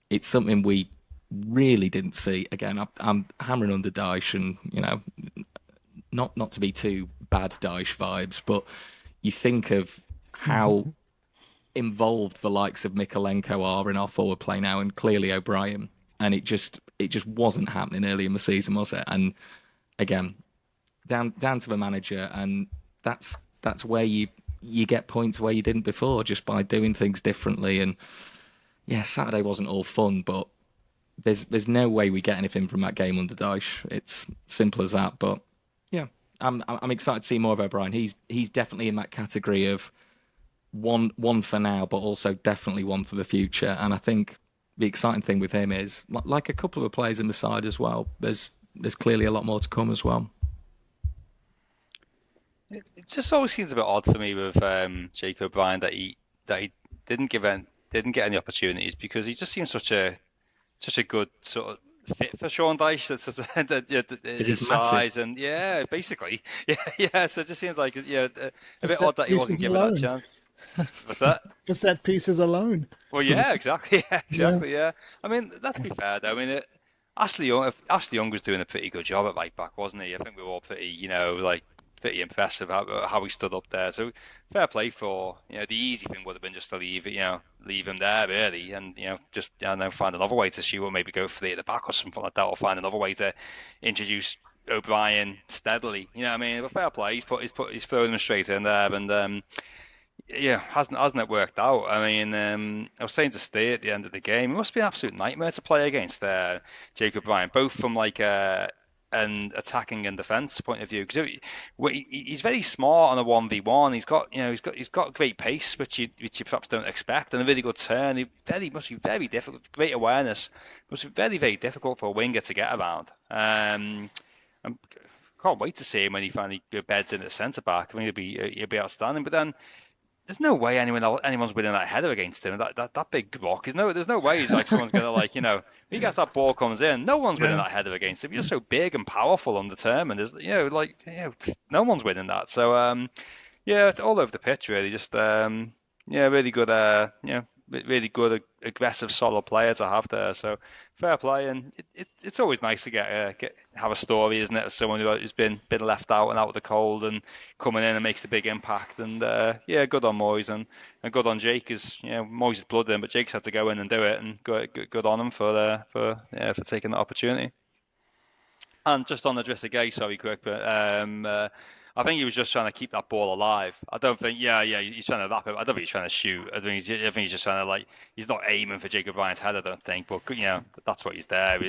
Speaker 2: it's something we really didn't see. Again, I'm hammering under Dyche, and not to be too bad Dyche vibes, but you think of how involved the likes of Mikolenko are in our forward play now, and clearly O'Brien, and it just wasn't happening early in the season, was it? And again, down to the manager, and that's where you get points where you didn't before, just by doing things differently. And yeah, Saturday wasn't all fun, but there's no way we get anything from that game under Dyche. It's simple as that. But yeah, I'm excited to see more of O'Brien. He's definitely in that category of one for now, but also definitely one for the future. And I think the exciting thing with him is, like a couple of players in the side as well, there's clearly a lot more to come as well.
Speaker 3: It just always seems a bit odd for me with Jake O'Brien that he didn't get any opportunities, because he just seems such a good sort of fit for Sean Dyche. That's his size, and basically, yeah. So it just seems like a bit odd that he wasn't given that chance. What's that?
Speaker 1: The set pieces alone.
Speaker 3: Well, yeah, exactly. Yeah, exactly. Yeah. I mean, let's be fair though. I mean, Ashley Young was doing a pretty good job at right back, wasn't he? I think we were all pretty, pretty impressive how he stood up there. So fair play for, the easy thing would have been just to leave him there really, and just find another way to shoot, or maybe go for the at the back or something like that, or find another way to introduce O'Brien steadily. You know what I mean? But fair play, he's throwing him straight in there, and hasn't it worked out? I mean, I was saying to Steve at the end of the game, it must be an absolute nightmare to play against Jacob Ryan, both from like an attacking and defence point of view, because he's very smart on a 1v1. He's got great pace, which you perhaps don't expect, and a really good turn. Must be very difficult. Great awareness. Must be very, very difficult for a winger to get around. I can't wait to see him when he finally beds in at centre back. I mean, he'll be outstanding. But then there's no way anyone's winning that header against him. That big grok. There's no way he's like someone's gonna when you get that ball comes in, no one's winning that header against him. You're so big and powerful and determined. No one's winning that. So it's all over the pitch really. Just really good. Really good, aggressive, solid player to have there. So fair play, and it's always nice to have a story, isn't it, of someone who's been left out and out of the cold and coming in and makes a big impact. And good on Moyes and good on Jake, because Moyes is blood in, but Jake's had to go in and do it, and good on him for taking the opportunity. And just on the Idrissa Gueye, sorry, quick, but I think he was just trying to keep that ball alive. I don't think, he's trying to wrap it. I don't think he's trying to shoot. I think he's just trying to, he's not aiming for Jacob Ryan's head, I don't think. But, that's what he's there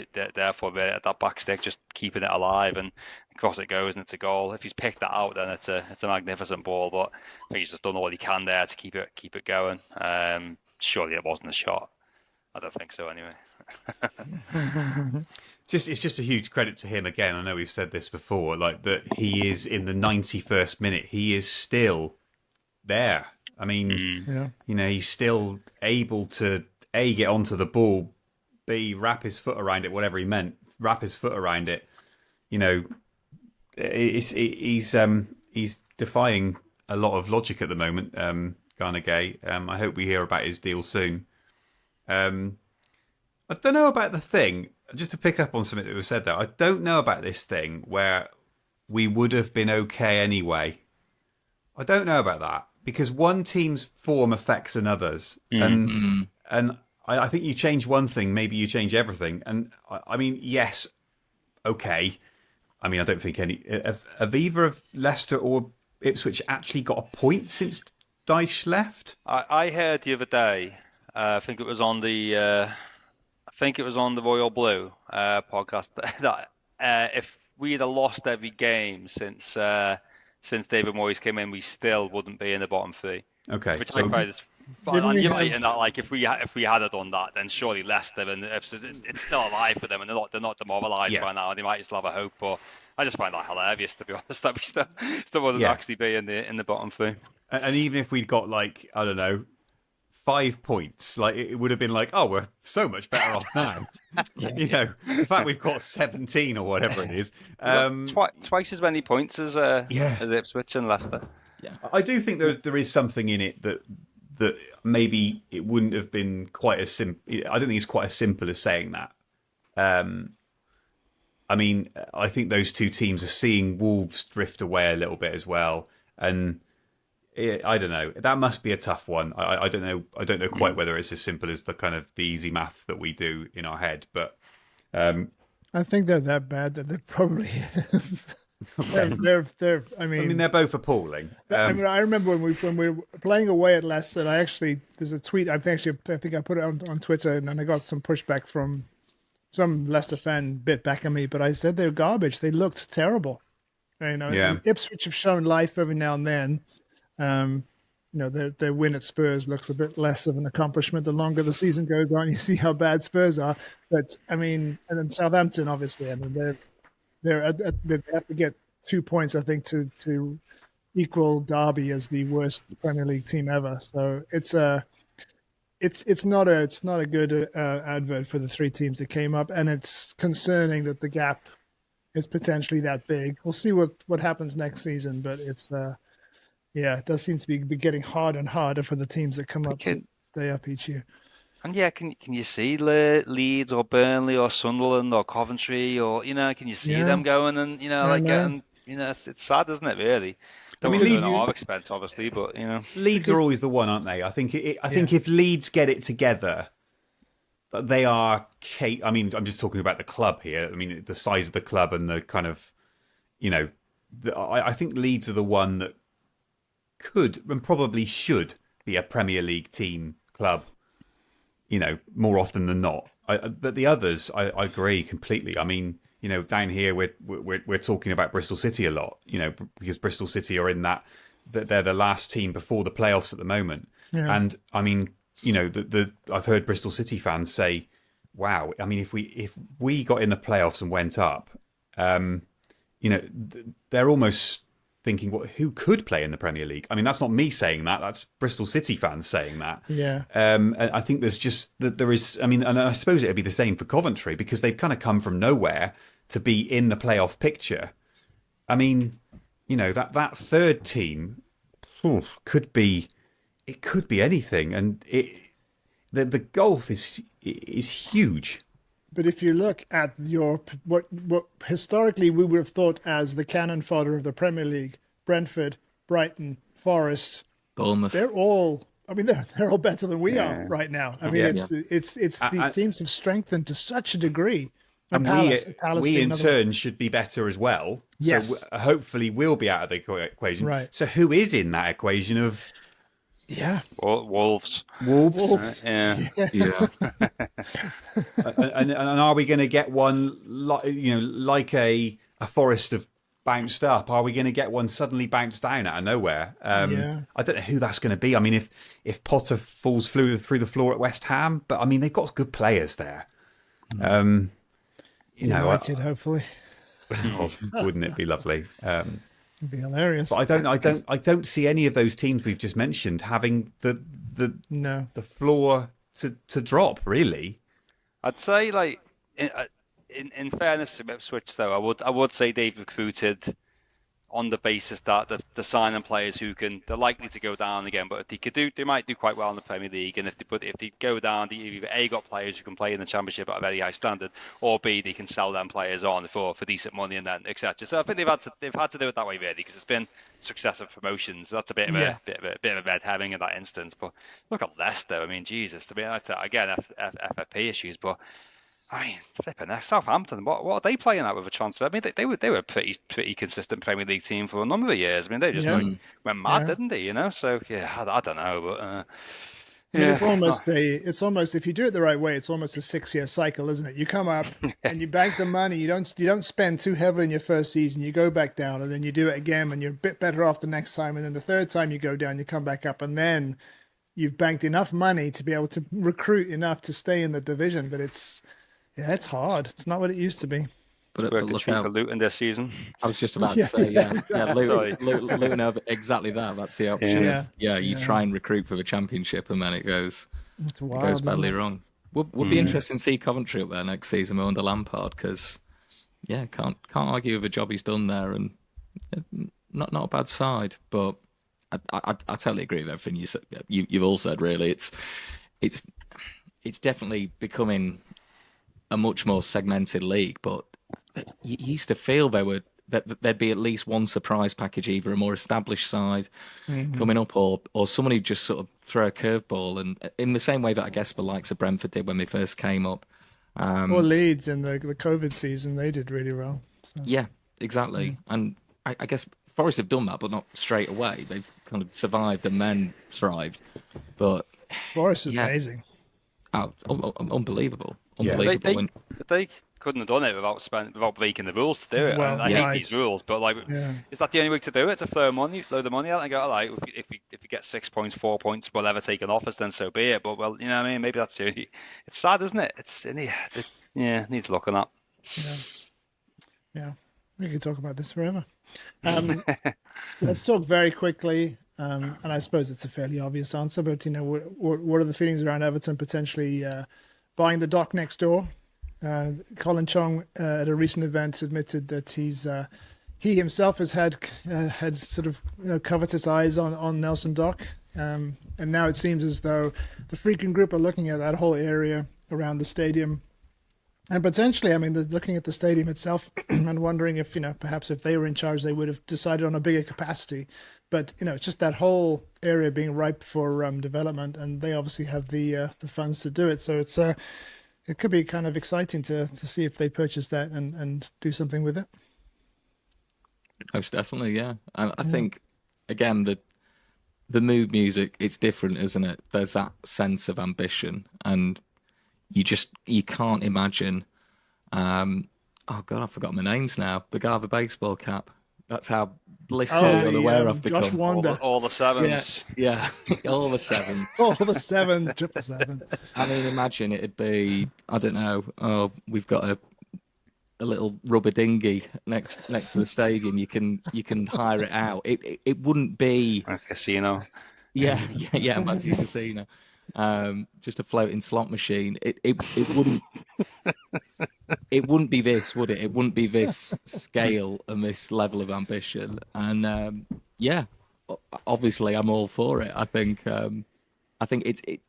Speaker 3: for, really, at that back stick, just keeping it alive, and across it goes, and it's a goal. If he's picked that out, then it's a magnificent ball. But I think he's just done all he can there to keep it going. Surely it wasn't a shot. I don't think so, anyway.
Speaker 4: It's just a huge credit to him again. I know we've said this before, that he is in the 91st minute. He is still there. I mean, he's still able to get onto the ball, B, wrap his foot around it, whatever he meant, wrap his foot around it. He's defying a lot of logic at the moment. Carnegie. I hope we hear about his deal soon. I don't know about the thing, just to pick up on something that was said there, I don't know about this thing where we would have been okay anyway. I don't know about that, because one team's form affects another's. And I think you change one thing, maybe you change everything. And I mean, yes, okay. I mean, I don't think have either of Leicester or Ipswich actually got a point since Dyche left?
Speaker 3: I heard the other day, I think it was on the Royal Blue podcast, that if we had lost every game since David Moyes came in, we still wouldn't be in the bottom three.
Speaker 4: Okay.
Speaker 3: Which I find is But
Speaker 1: Didn't
Speaker 3: and
Speaker 1: we
Speaker 3: you're
Speaker 1: have?
Speaker 3: right in that, like, if we had done that, then surely Leicester and Ipswich, it's still alive for them, and they're not demoralised
Speaker 4: Yeah.
Speaker 3: by now. They might still have a hope, but I just find that hilarious, to be honest. That we still wouldn't
Speaker 4: Yeah.
Speaker 3: actually be in the bottom three.
Speaker 4: And even if we'd got like, I don't know, 5 points, like it would have been like, oh, we're so much better off now. You know, the fact we've got 17 or whatever it is.
Speaker 3: Twice as many points as Ipswich and Leicester.
Speaker 2: Yeah.
Speaker 4: I do think there is something in it that maybe it wouldn't have been quite as simple. I don't think it's quite as simple as saying that. I mean, I think those two teams are seeing Wolves drift away a little bit as well, and I don't know. That must be a tough one. I don't know. I don't know quite whether it's as simple as the easy math that we do in our head, but
Speaker 1: I think they're that bad that they probably is. They're. I mean,
Speaker 4: they're both appalling.
Speaker 1: I remember when we were playing away at Leicester. There's a tweet. I think I put it on Twitter, and I got some pushback from some Leicester fan bit back at me. But I said they're garbage. They looked terrible. And Ipswich have shown life every now and then. Their win at Spurs looks a bit less of an accomplishment the longer the season goes on. You see how bad Spurs are. But I mean, and then Southampton, obviously. I mean, they have to get 2 points, I think, to equal Derby as the worst Premier League team ever. So it's not a good advert for the three teams that came up, and it's concerning that the gap is potentially that big. We'll see what happens next season, but it's it does seem to be getting harder and harder for the teams that come up to stay up each year.
Speaker 3: And can you see Leeds or Burnley or Sunderland or Coventry or can you see them going and getting it's sad, isn't it? Really. Leeds at our expense, obviously, but
Speaker 4: Leeds are always the one, aren't they? I think if Leeds get it together, they are. I mean, I'm just talking about the club here. I mean, the size of the club and the kind of, I think Leeds are the one that could and probably should be a Premier League team club. More often than not. But the others, I agree completely. I mean, down here we're talking about Bristol City a lot. Because Bristol City are in that they're the last team before the playoffs at the moment. Yeah. And I mean, I've heard Bristol City fans say, "Wow, I mean, if we got in the playoffs and went up, they're almost." Thinking, who could play in the Premier League? I mean, that's not me saying that. That's Bristol City fans saying that.
Speaker 1: Yeah.
Speaker 4: And I think there is. I mean, and I suppose it'd be the same for Coventry because they've kind of come from nowhere to be in the playoff picture. I mean, that third team could be anything, and the gulf is huge.
Speaker 1: But if you look at what historically we would have thought as the cannon fodder of the Premier League, Brentford, Brighton, Forest,
Speaker 2: Bournemouth,
Speaker 1: they're all better than we are right now. I mean, it's these teams have strengthened to such a degree.
Speaker 4: And we in turn should be better as well.
Speaker 1: Yes.
Speaker 4: So hopefully we'll be out of the equation.
Speaker 1: Right.
Speaker 4: So who is in that equation of?
Speaker 1: Yeah.
Speaker 3: Wolves.
Speaker 4: Yeah. and are we going to get one like a Forest have bounced up? Are we going to get one suddenly bounced down out of nowhere? I don't know who that's going to be. I mean, if Potter falls through the floor at West Ham, but I mean they've got good players there.
Speaker 1: United, hopefully.
Speaker 4: Wouldn't it be lovely?
Speaker 1: It'd be hilarious.
Speaker 4: But I don't see any of those teams we've just mentioned having the floor to drop, really.
Speaker 3: I'd say, like, in fairness to Ipswich, though, I would say they've recruited on the basis that the signing players they're likely to go down again, but if they might do quite well in the Premier League, and if they go down, they either A, got players who can play in the Championship at a very high standard, or B, they can sell them players on for decent money and then etc. So I think they've had to do it that way, really, because it's been successive promotions. So that's a bit of a red herring in that instance. But look at Leicester. I mean, Jesus. I mean, again, FFP issues, but. I mean, flipping that. Southampton, what are they playing at with a transfer? I mean, they were a pretty consistent Premier League team for a number of years. I mean, they just went mad, didn't they? So I don't know, but
Speaker 1: I mean, it's almost if you do it the right way, it's almost a 6-year cycle, isn't it? You come up and you bank the money. You don't spend too heavily in your first season. You go back down, and then you do it again, and you're a bit better off the next time. And then the third time you go down, you come back up, and then you've banked enough money to be able to recruit enough to stay in the division, but it's hard. It's not what it used to be.
Speaker 2: But
Speaker 3: Worked a
Speaker 2: look
Speaker 3: treat for
Speaker 2: out.
Speaker 3: Luton this season.
Speaker 2: I was just about to say,
Speaker 1: exactly.
Speaker 3: Sorry.
Speaker 2: Luton have exactly that. That's the option.
Speaker 1: Yeah.
Speaker 2: You try and recruit for the championship, and then it goes
Speaker 1: It's wild, isn't
Speaker 2: badly
Speaker 1: it?
Speaker 2: wrong. Would be interesting to see Coventry up there next season under Lampard, because can't argue with the job he's done there, and not a bad side. But I totally agree with everything you've all said. Really, it's definitely becoming a much more segmented league, but you used to feel that there'd be at least one surprise package, either a more established side coming up, or someone who just sort of throw a curveball, and in the same way that I guess the likes of Brentford did when they first came up.
Speaker 1: Or Leeds in the COVID season, they did really well. So.
Speaker 2: Yeah, exactly. And I guess Forest have done that, but not straight away. They've kind of survived and then thrived. But
Speaker 1: Forest is amazing.
Speaker 2: Unbelievable.
Speaker 4: Yeah.
Speaker 3: They couldn't have done it without breaking the rules to do it.
Speaker 1: Well,
Speaker 3: I hate these rules, but is that the only way to do it? To throw load of money out and go, all right, if we get 6 points, 4 points, whatever taken off us, then so be it. But you know what I mean? Maybe that's the only. It's sad, isn't it? It needs looking at.
Speaker 1: Yeah. We could talk about this forever. Let's talk very quickly, and I suppose it's a fairly obvious answer, but what are the feelings around Everton potentially buying the dock next door? Colin Chong at a recent event admitted that he himself has had sort of covetous eyes on Nelson Dock, and now it seems as though the Freakin' Group are looking at that whole area around the stadium. And potentially, I mean, they're looking at the stadium itself and wondering if, perhaps if they were in charge, they would have decided on a bigger capacity. But, it's just that whole area being ripe for development, and they obviously have the funds to do it. So it could be kind of exciting to see if they purchase that and do something with it.
Speaker 2: Most definitely, yeah. And I think, again, the mood music, it's different, isn't it? There's that sense of ambition, and you can't imagine. Oh God, I've forgotten the names now. The guy with the baseball cap. That's how blissfully unaware I've become.
Speaker 1: Josh Wanda.
Speaker 3: All the sevens.
Speaker 2: Yeah, all the sevens.
Speaker 1: All the sevens, 777.
Speaker 2: I mean, imagine it'd be, I don't know. Oh, we've got a little rubber dinghy next to the stadium. You can hire it out. It wouldn't be
Speaker 3: A casino.
Speaker 2: Yeah, back to the casino. Just a floating slot machine. It wouldn't be this, would it? It wouldn't be this scale and this level of ambition. And obviously I'm all for it. I think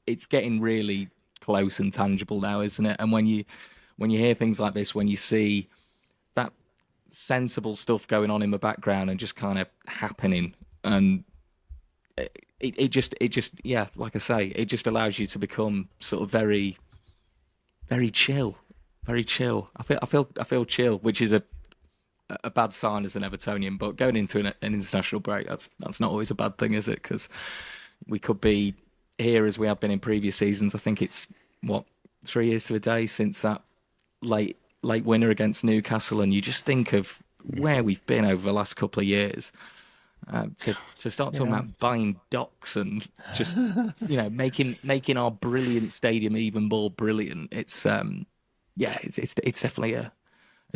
Speaker 2: it's getting really close and tangible now, isn't it? And when you hear things like this, when you see that sensible stuff going on in the background and just kind of happening, and it just like I say, it just allows you to become sort of very, very chill, very chill. I feel chill, which is a bad sign as an Evertonian. But going into an international break, that's not always a bad thing, is it? Because we could be here as we have been in previous seasons. I think it's 3 years to a day since that late winner against Newcastle, and you just think of where we've been over the last couple of years. To start talking about buying docks and just making our brilliant stadium even more brilliant. It's it's definitely a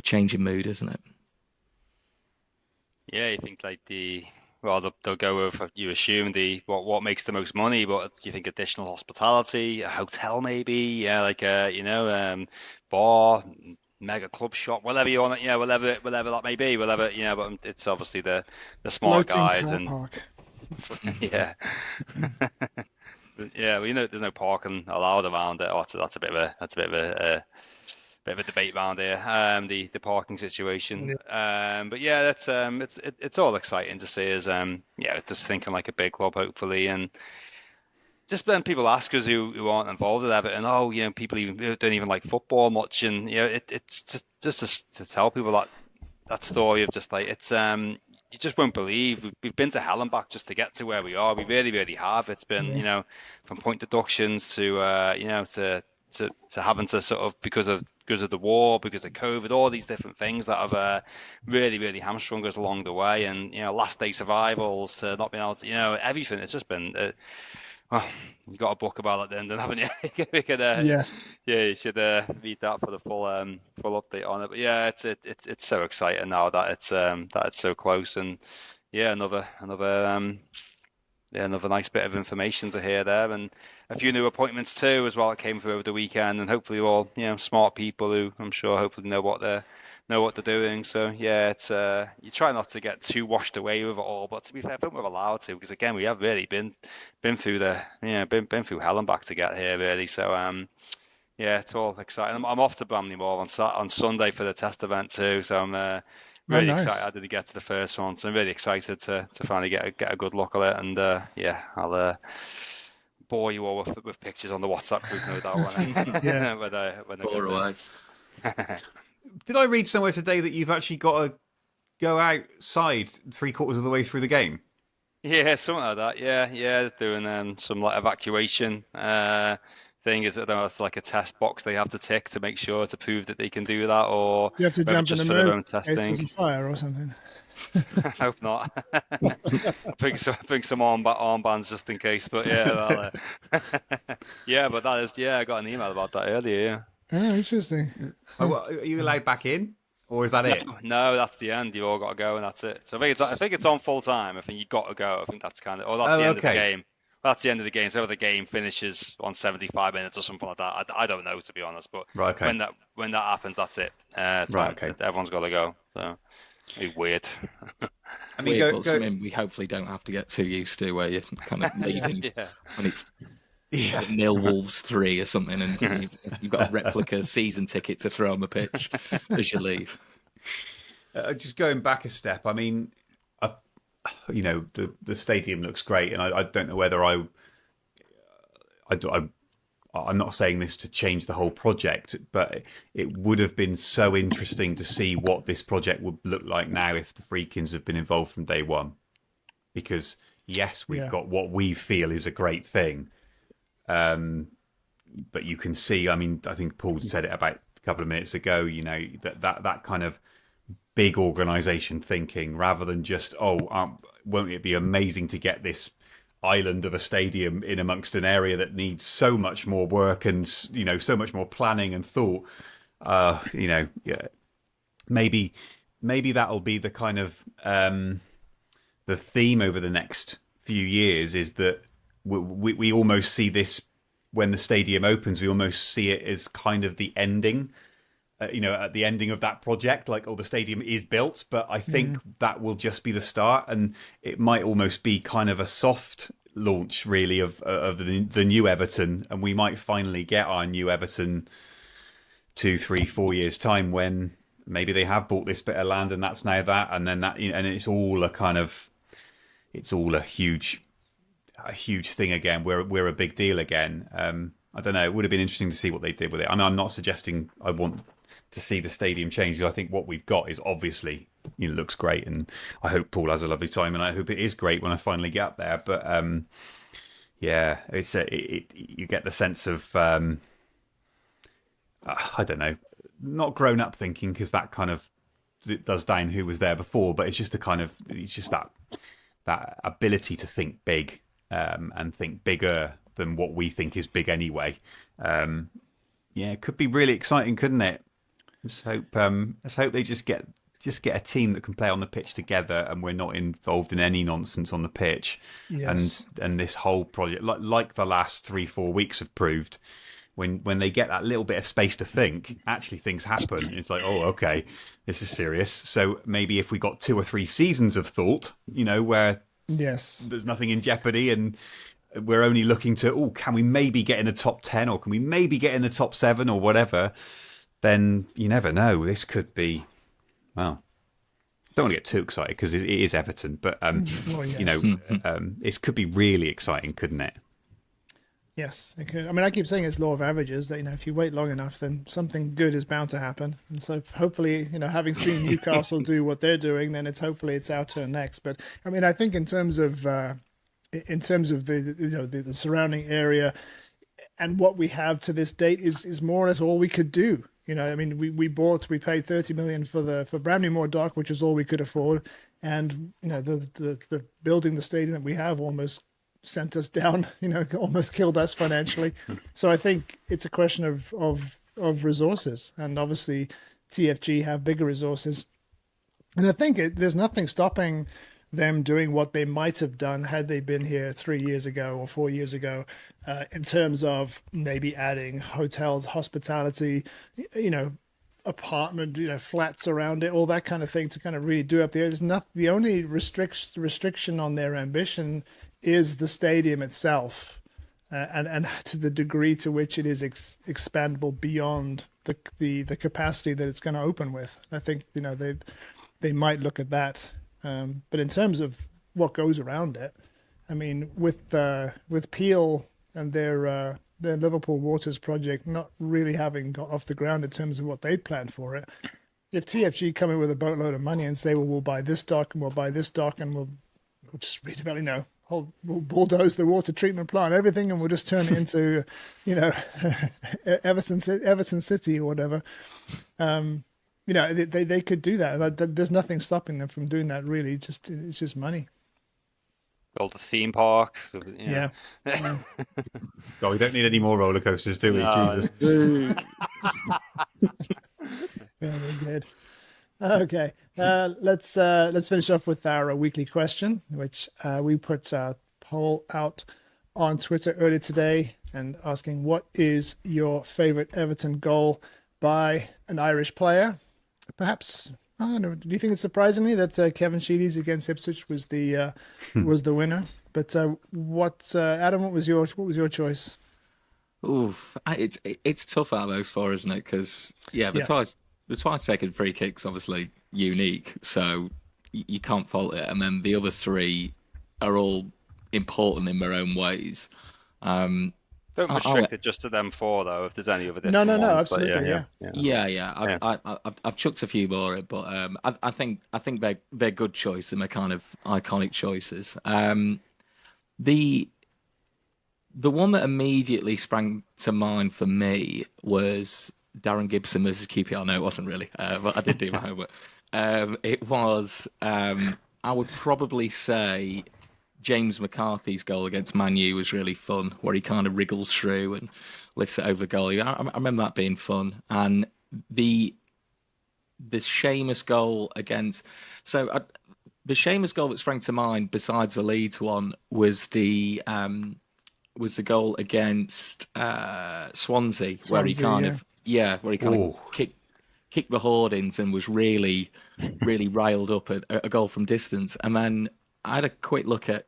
Speaker 2: change in mood, isn't it?
Speaker 3: Yeah, you think they'll go with, you assume, what makes the most money, but you think additional hospitality, a hotel maybe, bar, mega club shop, whatever you want, whatever that may be, but it's obviously the smart
Speaker 1: Floating
Speaker 3: guys
Speaker 1: car
Speaker 3: and
Speaker 1: park.
Speaker 3: yeah. Yeah, well, there's no parking allowed around it. That's a bit of a debate around here, the parking situation. But yeah, that's it's all exciting to see. Just thinking like a big club, hopefully, and just when people ask us who aren't involved with Everton, people who don't even like football much, and it's just to tell people that story of just like it's you just won't believe we've been to hell and back just to get to where we are. We really, really have. It's been from point deductions to to having to sort of because of the war, because of COVID, all these different things that have really, really hamstrung us along the way, and last day survivals to not being able to everything. It's just been Well, you got a book about it then, haven't you? We could,
Speaker 1: Yes.
Speaker 3: yeah, you should read that for the full update on it. But yeah, it's so exciting now that it's so close, and yeah, another nice bit of information to hear there, and a few new appointments too as well that came through over the weekend, and hopefully all smart people who I'm sure hopefully know what they're doing. So yeah, it's you try not to get too washed away with it all, but to be fair, I think we're allowed to, because again we have really been through been through hell and back to get here really. So yeah, it's all exciting. I'm off to Bramley-Moore on Sunday for the test event too, so I'm
Speaker 1: Oh,
Speaker 3: really
Speaker 1: nice.
Speaker 3: excited to get to the first one. So I'm really excited to finally get a good look at it, and yeah, I'll bore you all with pictures on the WhatsApp group, no doubt,
Speaker 1: Yeah.
Speaker 3: when I
Speaker 2: Far away.
Speaker 3: get there.
Speaker 4: Did I read somewhere today that you've actually got to go outside 3/4 of the way through the game?
Speaker 3: Yeah, something like that. Yeah, doing some like evacuation thing. Is I don't know, it's like a test box they have to tick to make sure to prove that they can do that, or
Speaker 1: You have to
Speaker 3: whether
Speaker 1: jump in
Speaker 3: just
Speaker 1: the
Speaker 3: for their
Speaker 1: moon
Speaker 3: own
Speaker 1: in case
Speaker 3: testing.
Speaker 1: there's a fire or something.
Speaker 3: I hope not. I bring some armbands just in case. But yeah, yeah, but that is I got an email about that earlier.
Speaker 1: Oh, interesting.
Speaker 4: Oh, well, are you allowed back in, or is that
Speaker 3: Yeah.
Speaker 4: it?
Speaker 3: No, that's the end. You all got to go, and that's it. So I think it's on full time. I think you got to go. I think that's or that's
Speaker 4: Oh,
Speaker 3: the end of the
Speaker 4: okay.
Speaker 3: game. That's the end of the game. So the game finishes on 75 minutes or something like that. I don't know, to be honest. But
Speaker 4: Right, okay.
Speaker 3: when that happens, that's it.
Speaker 4: Right, okay.
Speaker 3: Everyone's got to go. So it's weird.
Speaker 4: I mean,
Speaker 2: Weird,
Speaker 4: go.
Speaker 2: but something we hopefully don't have to get too used to, where you're kind of leaving
Speaker 3: Yeah.
Speaker 2: when it's
Speaker 4: Yeah.
Speaker 2: nil Wolves 3 or something, and you've got a replica season ticket to throw on the pitch as you leave.
Speaker 4: Just going back a step, I mean, the stadium looks great, and I don't know whether I'm not saying this to change the whole project, but it would have been so interesting to see what this project would look like now if the Freakins have been involved from day one. Because yes, we've got what we feel is a great thing, but you can see. I mean, I think Paul said it about a couple of minutes ago. That kind of big organisation thinking, rather than just won't it be amazing to get this island of a stadium in amongst an area that needs so much more work and so much more planning and thought. Maybe that'll be the kind of the theme over the next few years, is that we almost see this when the stadium opens. We almost see it as kind of the ending. At the ending of that project, like, the stadium is built, but I think that will just be the start, and it might almost be kind of a soft launch, really, of the new Everton, and we might finally get our new Everton 2, 3, 4 years time, when maybe they have bought this bit of land and that's now that, and then that, and it's all a huge thing again. We're a big deal again. I don't know. It would have been interesting to see what they did with it. I mean, I'm not suggesting I want to see the stadium change. I think what we've got is obviously, looks great, and I hope Paul has a lovely time, and I hope it is great when I finally get up there. But yeah, you get the sense of I don't know, not grown up thinking, because that kind of does down who was there before, but it's just that ability to think big, and think bigger than what we think is big anyway. It could be really exciting, couldn't it? Let's hope they just get a team that can play on the pitch together, and we're not involved in any nonsense on the pitch.
Speaker 1: Yes.
Speaker 4: And this whole project, like the last 3-4 weeks have proved, when they get that little bit of space to think, actually things happen. It's like, oh, okay, this is serious. So maybe if we got 2 or 3 seasons of thought, where there's nothing in jeopardy, and we're only looking to, can we maybe get in the top 10, or can we maybe get in the top 7 or whatever, then you never know. This could be, well, don't want to get too excited because it is Everton, but it could be really exciting, couldn't it?
Speaker 1: Yes, it could. I mean, I keep saying it's law of averages, that if you wait long enough, then something good is bound to happen. And so hopefully, having seen Newcastle do what they're doing, then hopefully it's our turn next. But I mean, I think in terms of the surrounding area and what we have to this date is more or less all we could do. I mean, we paid 30 million for Bramley-Moore Dock, which is all we could afford, and the building the stadium that we have almost sent us down, almost killed us financially. So I think it's a question of resources, and obviously TFG have bigger resources. And I think there's nothing stopping them doing what they might have done had they been here 3 years ago or 4 years ago, in terms of maybe adding hotels, hospitality, apartment, flats around it, all that kind of thing to kind of really do up there. There's not the only restriction on their ambition is the stadium itself, and to the degree to which it is expandable beyond the capacity that it's going to open with. I think they might look at that, but in terms of what goes around it, I mean, with Peel and their Liverpool Waters project not really having got off the ground in terms of what they'd planned for it. If TFG come in with a boatload of money and say, well, we'll buy this dock and we'll buy this dock and we'll just redevelop, we'll bulldoze the water treatment plant, everything, and we'll just turn it into, Everton City or whatever. They could do that. There's nothing stopping them from doing that. Really, it's just money.
Speaker 3: Build a theme park.
Speaker 1: Yeah.
Speaker 4: God, we don't need any more roller coasters, do we?
Speaker 3: No.
Speaker 4: Jesus.
Speaker 1: Very good. Okay, let's finish off with our weekly question, which we put a poll out on Twitter earlier today, and asking what is your favorite Everton goal by an Irish player? Perhaps, I don't know. Do you think it's surprisingly that Kevin Sheedy's against Ipswich was the winner? But Adam, what was your choice?
Speaker 2: Oof, it's tough out of those four, isn't it? Because the twice taken free kicks obviously unique, so you can't fault it. And then the other three are all important in their own ways.
Speaker 3: Don't restrict it just to them four, though. If there's any other different
Speaker 1: No,
Speaker 3: ones.
Speaker 1: absolutely,
Speaker 2: Yeah. I've chucked a few more, but I think they're good choices and they're kind of iconic choices. The one that immediately sprang to mind for me was Darren Gibson versus QPR. No, it wasn't really, but I did do my homework. It was, I would probably say, James McCarthy's goal against Man U was really fun, where he kind of wriggles through and lifts it over goal. I remember that being fun. And the Seamus goal against... the Seamus goal that sprang to mind, besides the Leeds one, was the goal against Swansea, where he kind of kicked the hoardings and was really, really riled up at a goal from distance. And then I had a quick look at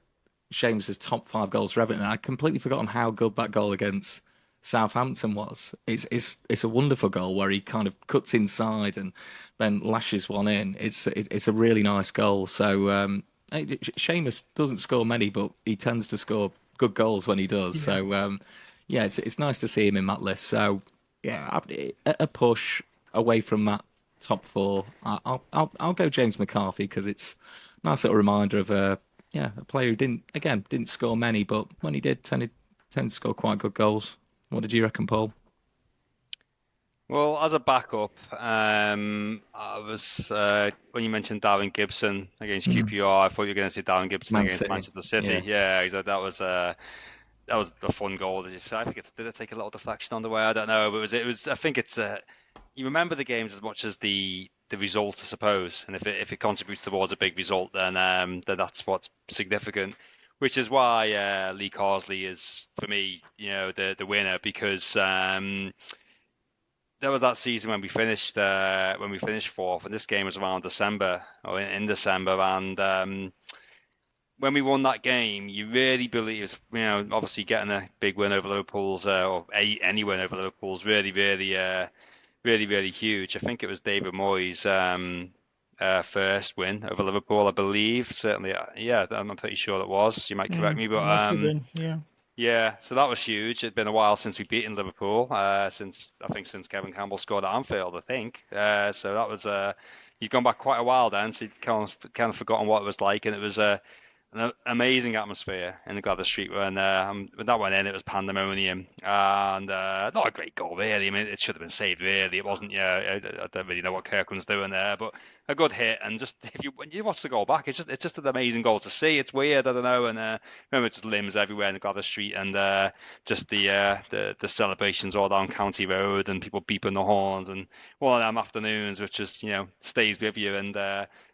Speaker 2: Seamus' top 5 goals for Everton, and I'd completely forgotten how good that goal against Southampton was. It's a wonderful goal where he kind of cuts inside and then lashes one in. It's a really nice goal. So Seamus doesn't score many, but he tends to score good goals when he does. So it's nice to see him in that list. So a push away from that top 4. I'll go James McCarthy, because it's a nice little reminder of a player who didn't score many, but when he did, tended to score quite good goals. What did you reckon, Paul?
Speaker 3: Well, as a backup, I was when you mentioned Darren Gibson against QPR, I thought you were going to say Darren Gibson against Manchester City. Yeah, that was a fun goal, as you say. I think did it take a little deflection on the way? I don't know, but it was. I think it's you remember the games as much as the result, I suppose. And if it contributes towards a big result, then that's what's significant. Which is why Lee Carsley is, for me, the winner, because there was that season when we finished 4th, and this game was around December, or in December, and when we won that game, you really believe, obviously getting a big win over Liverpool's, or any win over Liverpool's, really, really, really, really huge. I think it was David Moyes' first win over Liverpool, I believe. Certainly, I'm pretty sure it was. You might correct me, but
Speaker 1: must have been, yeah.
Speaker 3: Yeah, so that was huge. It'd been a while since we'd beaten Liverpool, since Kevin Campbell scored at Anfield, I think. So that was you'd gone back quite a while then, so you'd kind of forgotten what it was like, and it was an amazing atmosphere in the Gladys Street when that went in. It was pandemonium and not a great goal really. I mean, it should have been saved really. It wasn't. Yeah, I don't really know what Kirkland's doing there, but a good hit. And just when you watch the goal back, it's just an amazing goal to see. It's weird, I don't know. And remember, just limbs everywhere in the Gladys Street, and just the celebrations all down County Road, and people beeping the horns, and one of them afternoons, which just stays with you. And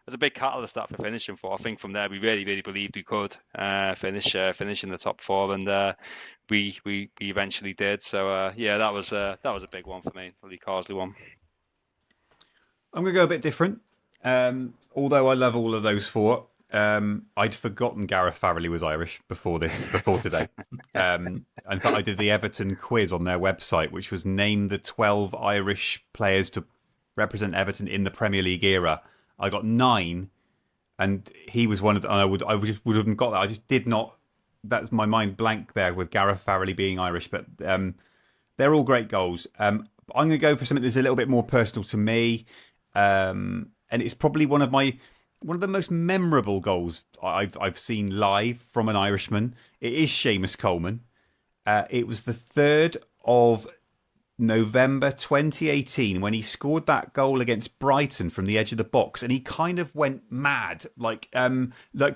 Speaker 3: was a big catalyst that for finishing for. I think from there we really, really believed we could finish in the top four, and we eventually did. So yeah, that was a big one for me, the Lee Carsley one.
Speaker 4: I'm going to go a bit different. Although I love all of those four, I'd forgotten Gareth Farrelly was Irish before today. In fact, I did the Everton quiz on their website, which was name the 12 Irish players to represent Everton in the Premier League era. I got 9, and he was one of them. I just would have got that. I just did not. That's my mind blank there with Gareth Farrelly being Irish, but they're all great goals. I'm going to go for something that's a little bit more personal to me, and it's probably one of the most memorable goals I've seen live from an Irishman. It is Seamus Coleman. It was the 3rd of November 2018 when he scored that goal against Brighton from the edge of the box, and he kind of went mad, like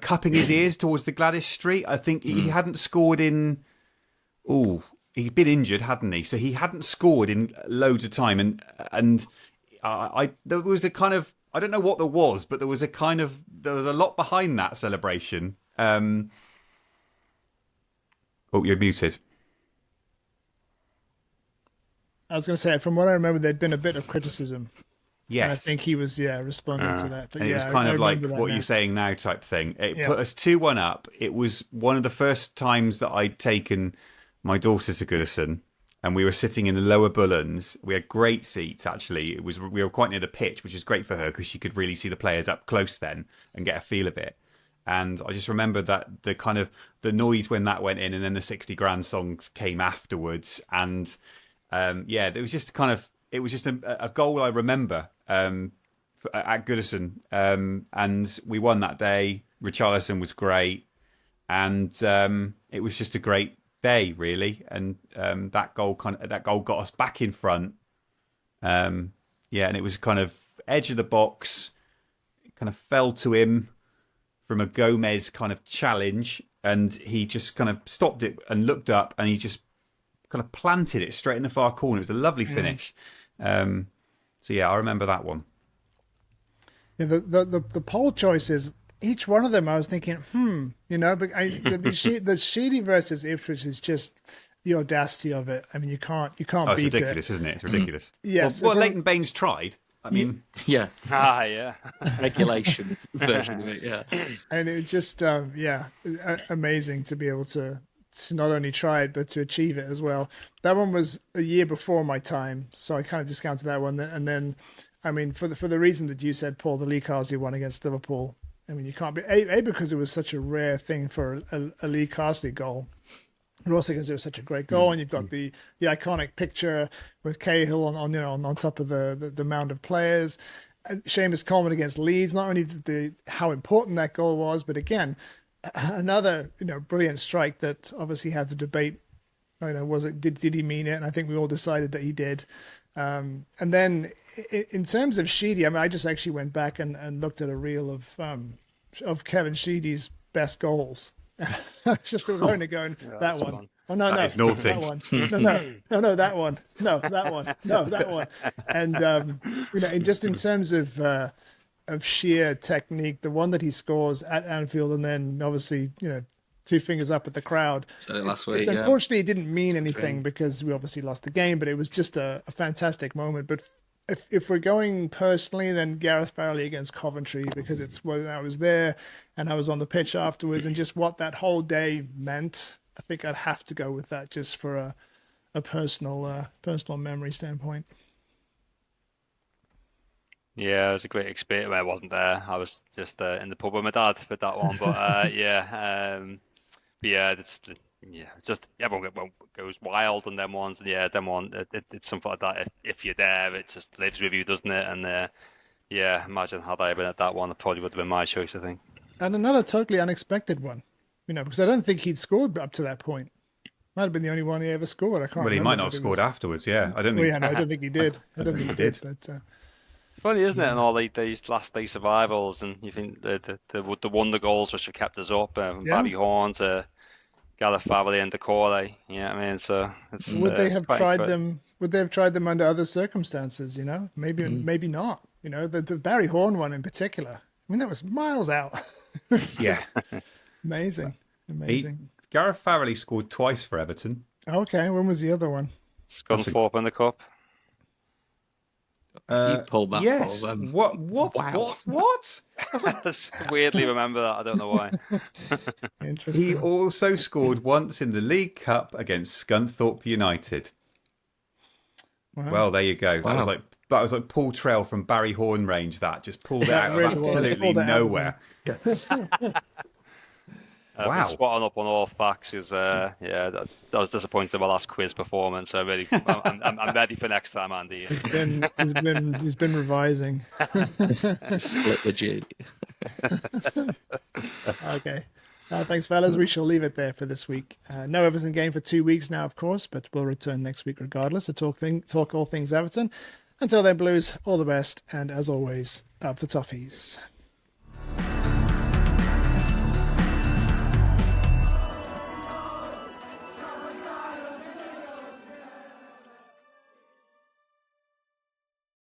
Speaker 4: cupping his ears towards the Gladys Street. I think he hadn't scored in. He'd been injured, hadn't he? So he hadn't scored in loads of time, and there was a kind of, I don't know what there was, but there was a lot behind that celebration. You're muted.
Speaker 1: I was going to say, from what I remember, there'd been a bit of criticism.
Speaker 4: Yes.
Speaker 1: And I think he was, responding to that. But
Speaker 4: and it was kind of like what you're saying now type thing. It put us 2-1 up. It was one of the first times that I'd taken my daughter to Goodison, and we were sitting in the lower Bullens. We had great seats, actually. We were quite near the pitch, which is great for her because she could really see the players up close then and get a feel of it. And I just remember that the noise when that went in, and then the 60 Grand songs came afterwards. And it was just a goal I remember at Goodison, and we won that day. Richarlison was great, and it was just a great day, really. And that goal got us back in front. And it was kind of edge of the box. It kind of fell to him from a Gomez kind of challenge, and he just kind of stopped it and looked up, and he just kind of planted it straight in the far corner. It was a lovely finish. I remember that one.
Speaker 1: Yeah, the poll choices, each one of them, I was thinking, but the Sheedy versus Ipswich is just the audacity of it. I mean, you can't beat it.
Speaker 4: It's ridiculous, isn't it? It's ridiculous.
Speaker 1: Yes.
Speaker 4: Well, Leighton Baines tried. I mean,
Speaker 2: yeah.
Speaker 3: Yeah.
Speaker 2: Regulation version of it, yeah.
Speaker 1: And it was just, amazing to be able to not only try it, but to achieve it as well. That one was a year before my time, so I kind of discounted that one. And then, I mean, for the reason that you said, Paul, the Lee Carsley one against Liverpool, I mean, you can't be, A, because it was such a rare thing for a Lee Carsley goal, but also because it was such a great goal, and you've got the iconic picture with Cahill on top of the mound of players. And Seamus Coleman against Leeds, not only how important that goal was, but again, another brilliant strike that obviously had the debate. Did he mean it? And I think we all decided that he did. And then in terms of Sheedy, I mean, I just actually went back and looked at a reel of Kevin Sheedy's best goals. Just going to go that one.
Speaker 3: Fun.
Speaker 1: Oh no,
Speaker 4: that is naughty.
Speaker 1: That one. No, that one. No, that one. No, that one. And just in terms of sheer technique, the one that he scores at Anfield, and then obviously 2 fingers up at the crowd.
Speaker 2: So last week,
Speaker 1: unfortunately, it didn't mean anything because we obviously lost the game, but it was just a fantastic moment. But if we're going personally, then Gareth Farrelly against Coventry, because it's when I was there and I was on the pitch afterwards, and just what that whole day meant. I think I'd have to go with that just for a personal memory standpoint.
Speaker 3: Yeah, it was a great experience. I wasn't there. I was just in the pub with my dad with that one. But it's just everyone goes wild on them ones. Yeah, them one. It's something like that. If you're there, it just lives with you, doesn't it? And imagine had I been at that one, it probably would have been my choice, I think.
Speaker 1: And another totally unexpected one, because I don't think he'd scored up to that point. Might have been the only one he ever scored. I can't remember.
Speaker 4: Well, he might not have
Speaker 1: but it
Speaker 4: scored
Speaker 1: was-
Speaker 4: afterwards. Yeah, I don't
Speaker 1: Well,
Speaker 4: think.
Speaker 1: yeah, no, I don't think he did. I don't think he did. But
Speaker 5: Funny, isn't it? And all these last day survivals, and you think the wonder goals which have kept us up,
Speaker 1: Yeah.
Speaker 5: Barry Horn to Gareth Farley and Decore. You know what I mean? So it's
Speaker 1: would they have
Speaker 5: quite
Speaker 1: tried
Speaker 5: incredible.
Speaker 1: them? Would they have tried them under other circumstances? Maybe not. The Barry Horn one in particular. I mean, that was miles out. It's
Speaker 4: Yeah.
Speaker 1: just amazing.
Speaker 4: Gareth Farley scored twice for Everton.
Speaker 1: Okay, when was the other one?
Speaker 5: Scunthorpe in the cup.
Speaker 2: If you pull that,
Speaker 4: Yes.
Speaker 2: Paul,
Speaker 4: What? What?
Speaker 5: I just weirdly remember that. I don't know why.
Speaker 1: Interesting.
Speaker 4: He also scored once in the League Cup against Scunthorpe United.
Speaker 1: Wow.
Speaker 4: Well, there you go.
Speaker 2: Wow.
Speaker 4: That was like Paul Trail from Barry Horn range. That just pulled it
Speaker 1: That
Speaker 4: out
Speaker 1: really
Speaker 4: of
Speaker 1: was.
Speaker 4: absolutely
Speaker 1: Pulled it out of
Speaker 4: nowhere.
Speaker 5: I've
Speaker 4: Wow.
Speaker 5: been spotting up on all facts because that was disappointing in my last quiz performance. So really, I'm ready for next time, Andy.
Speaker 1: He's been revising.
Speaker 2: split the duty.
Speaker 1: Okay. Thanks, fellas. We shall leave it there for this week. No Everton game for 2 weeks now, of course, but we'll return next week regardless to talk all things Everton. Until then, Blues, all the best, and as always, up the toffees.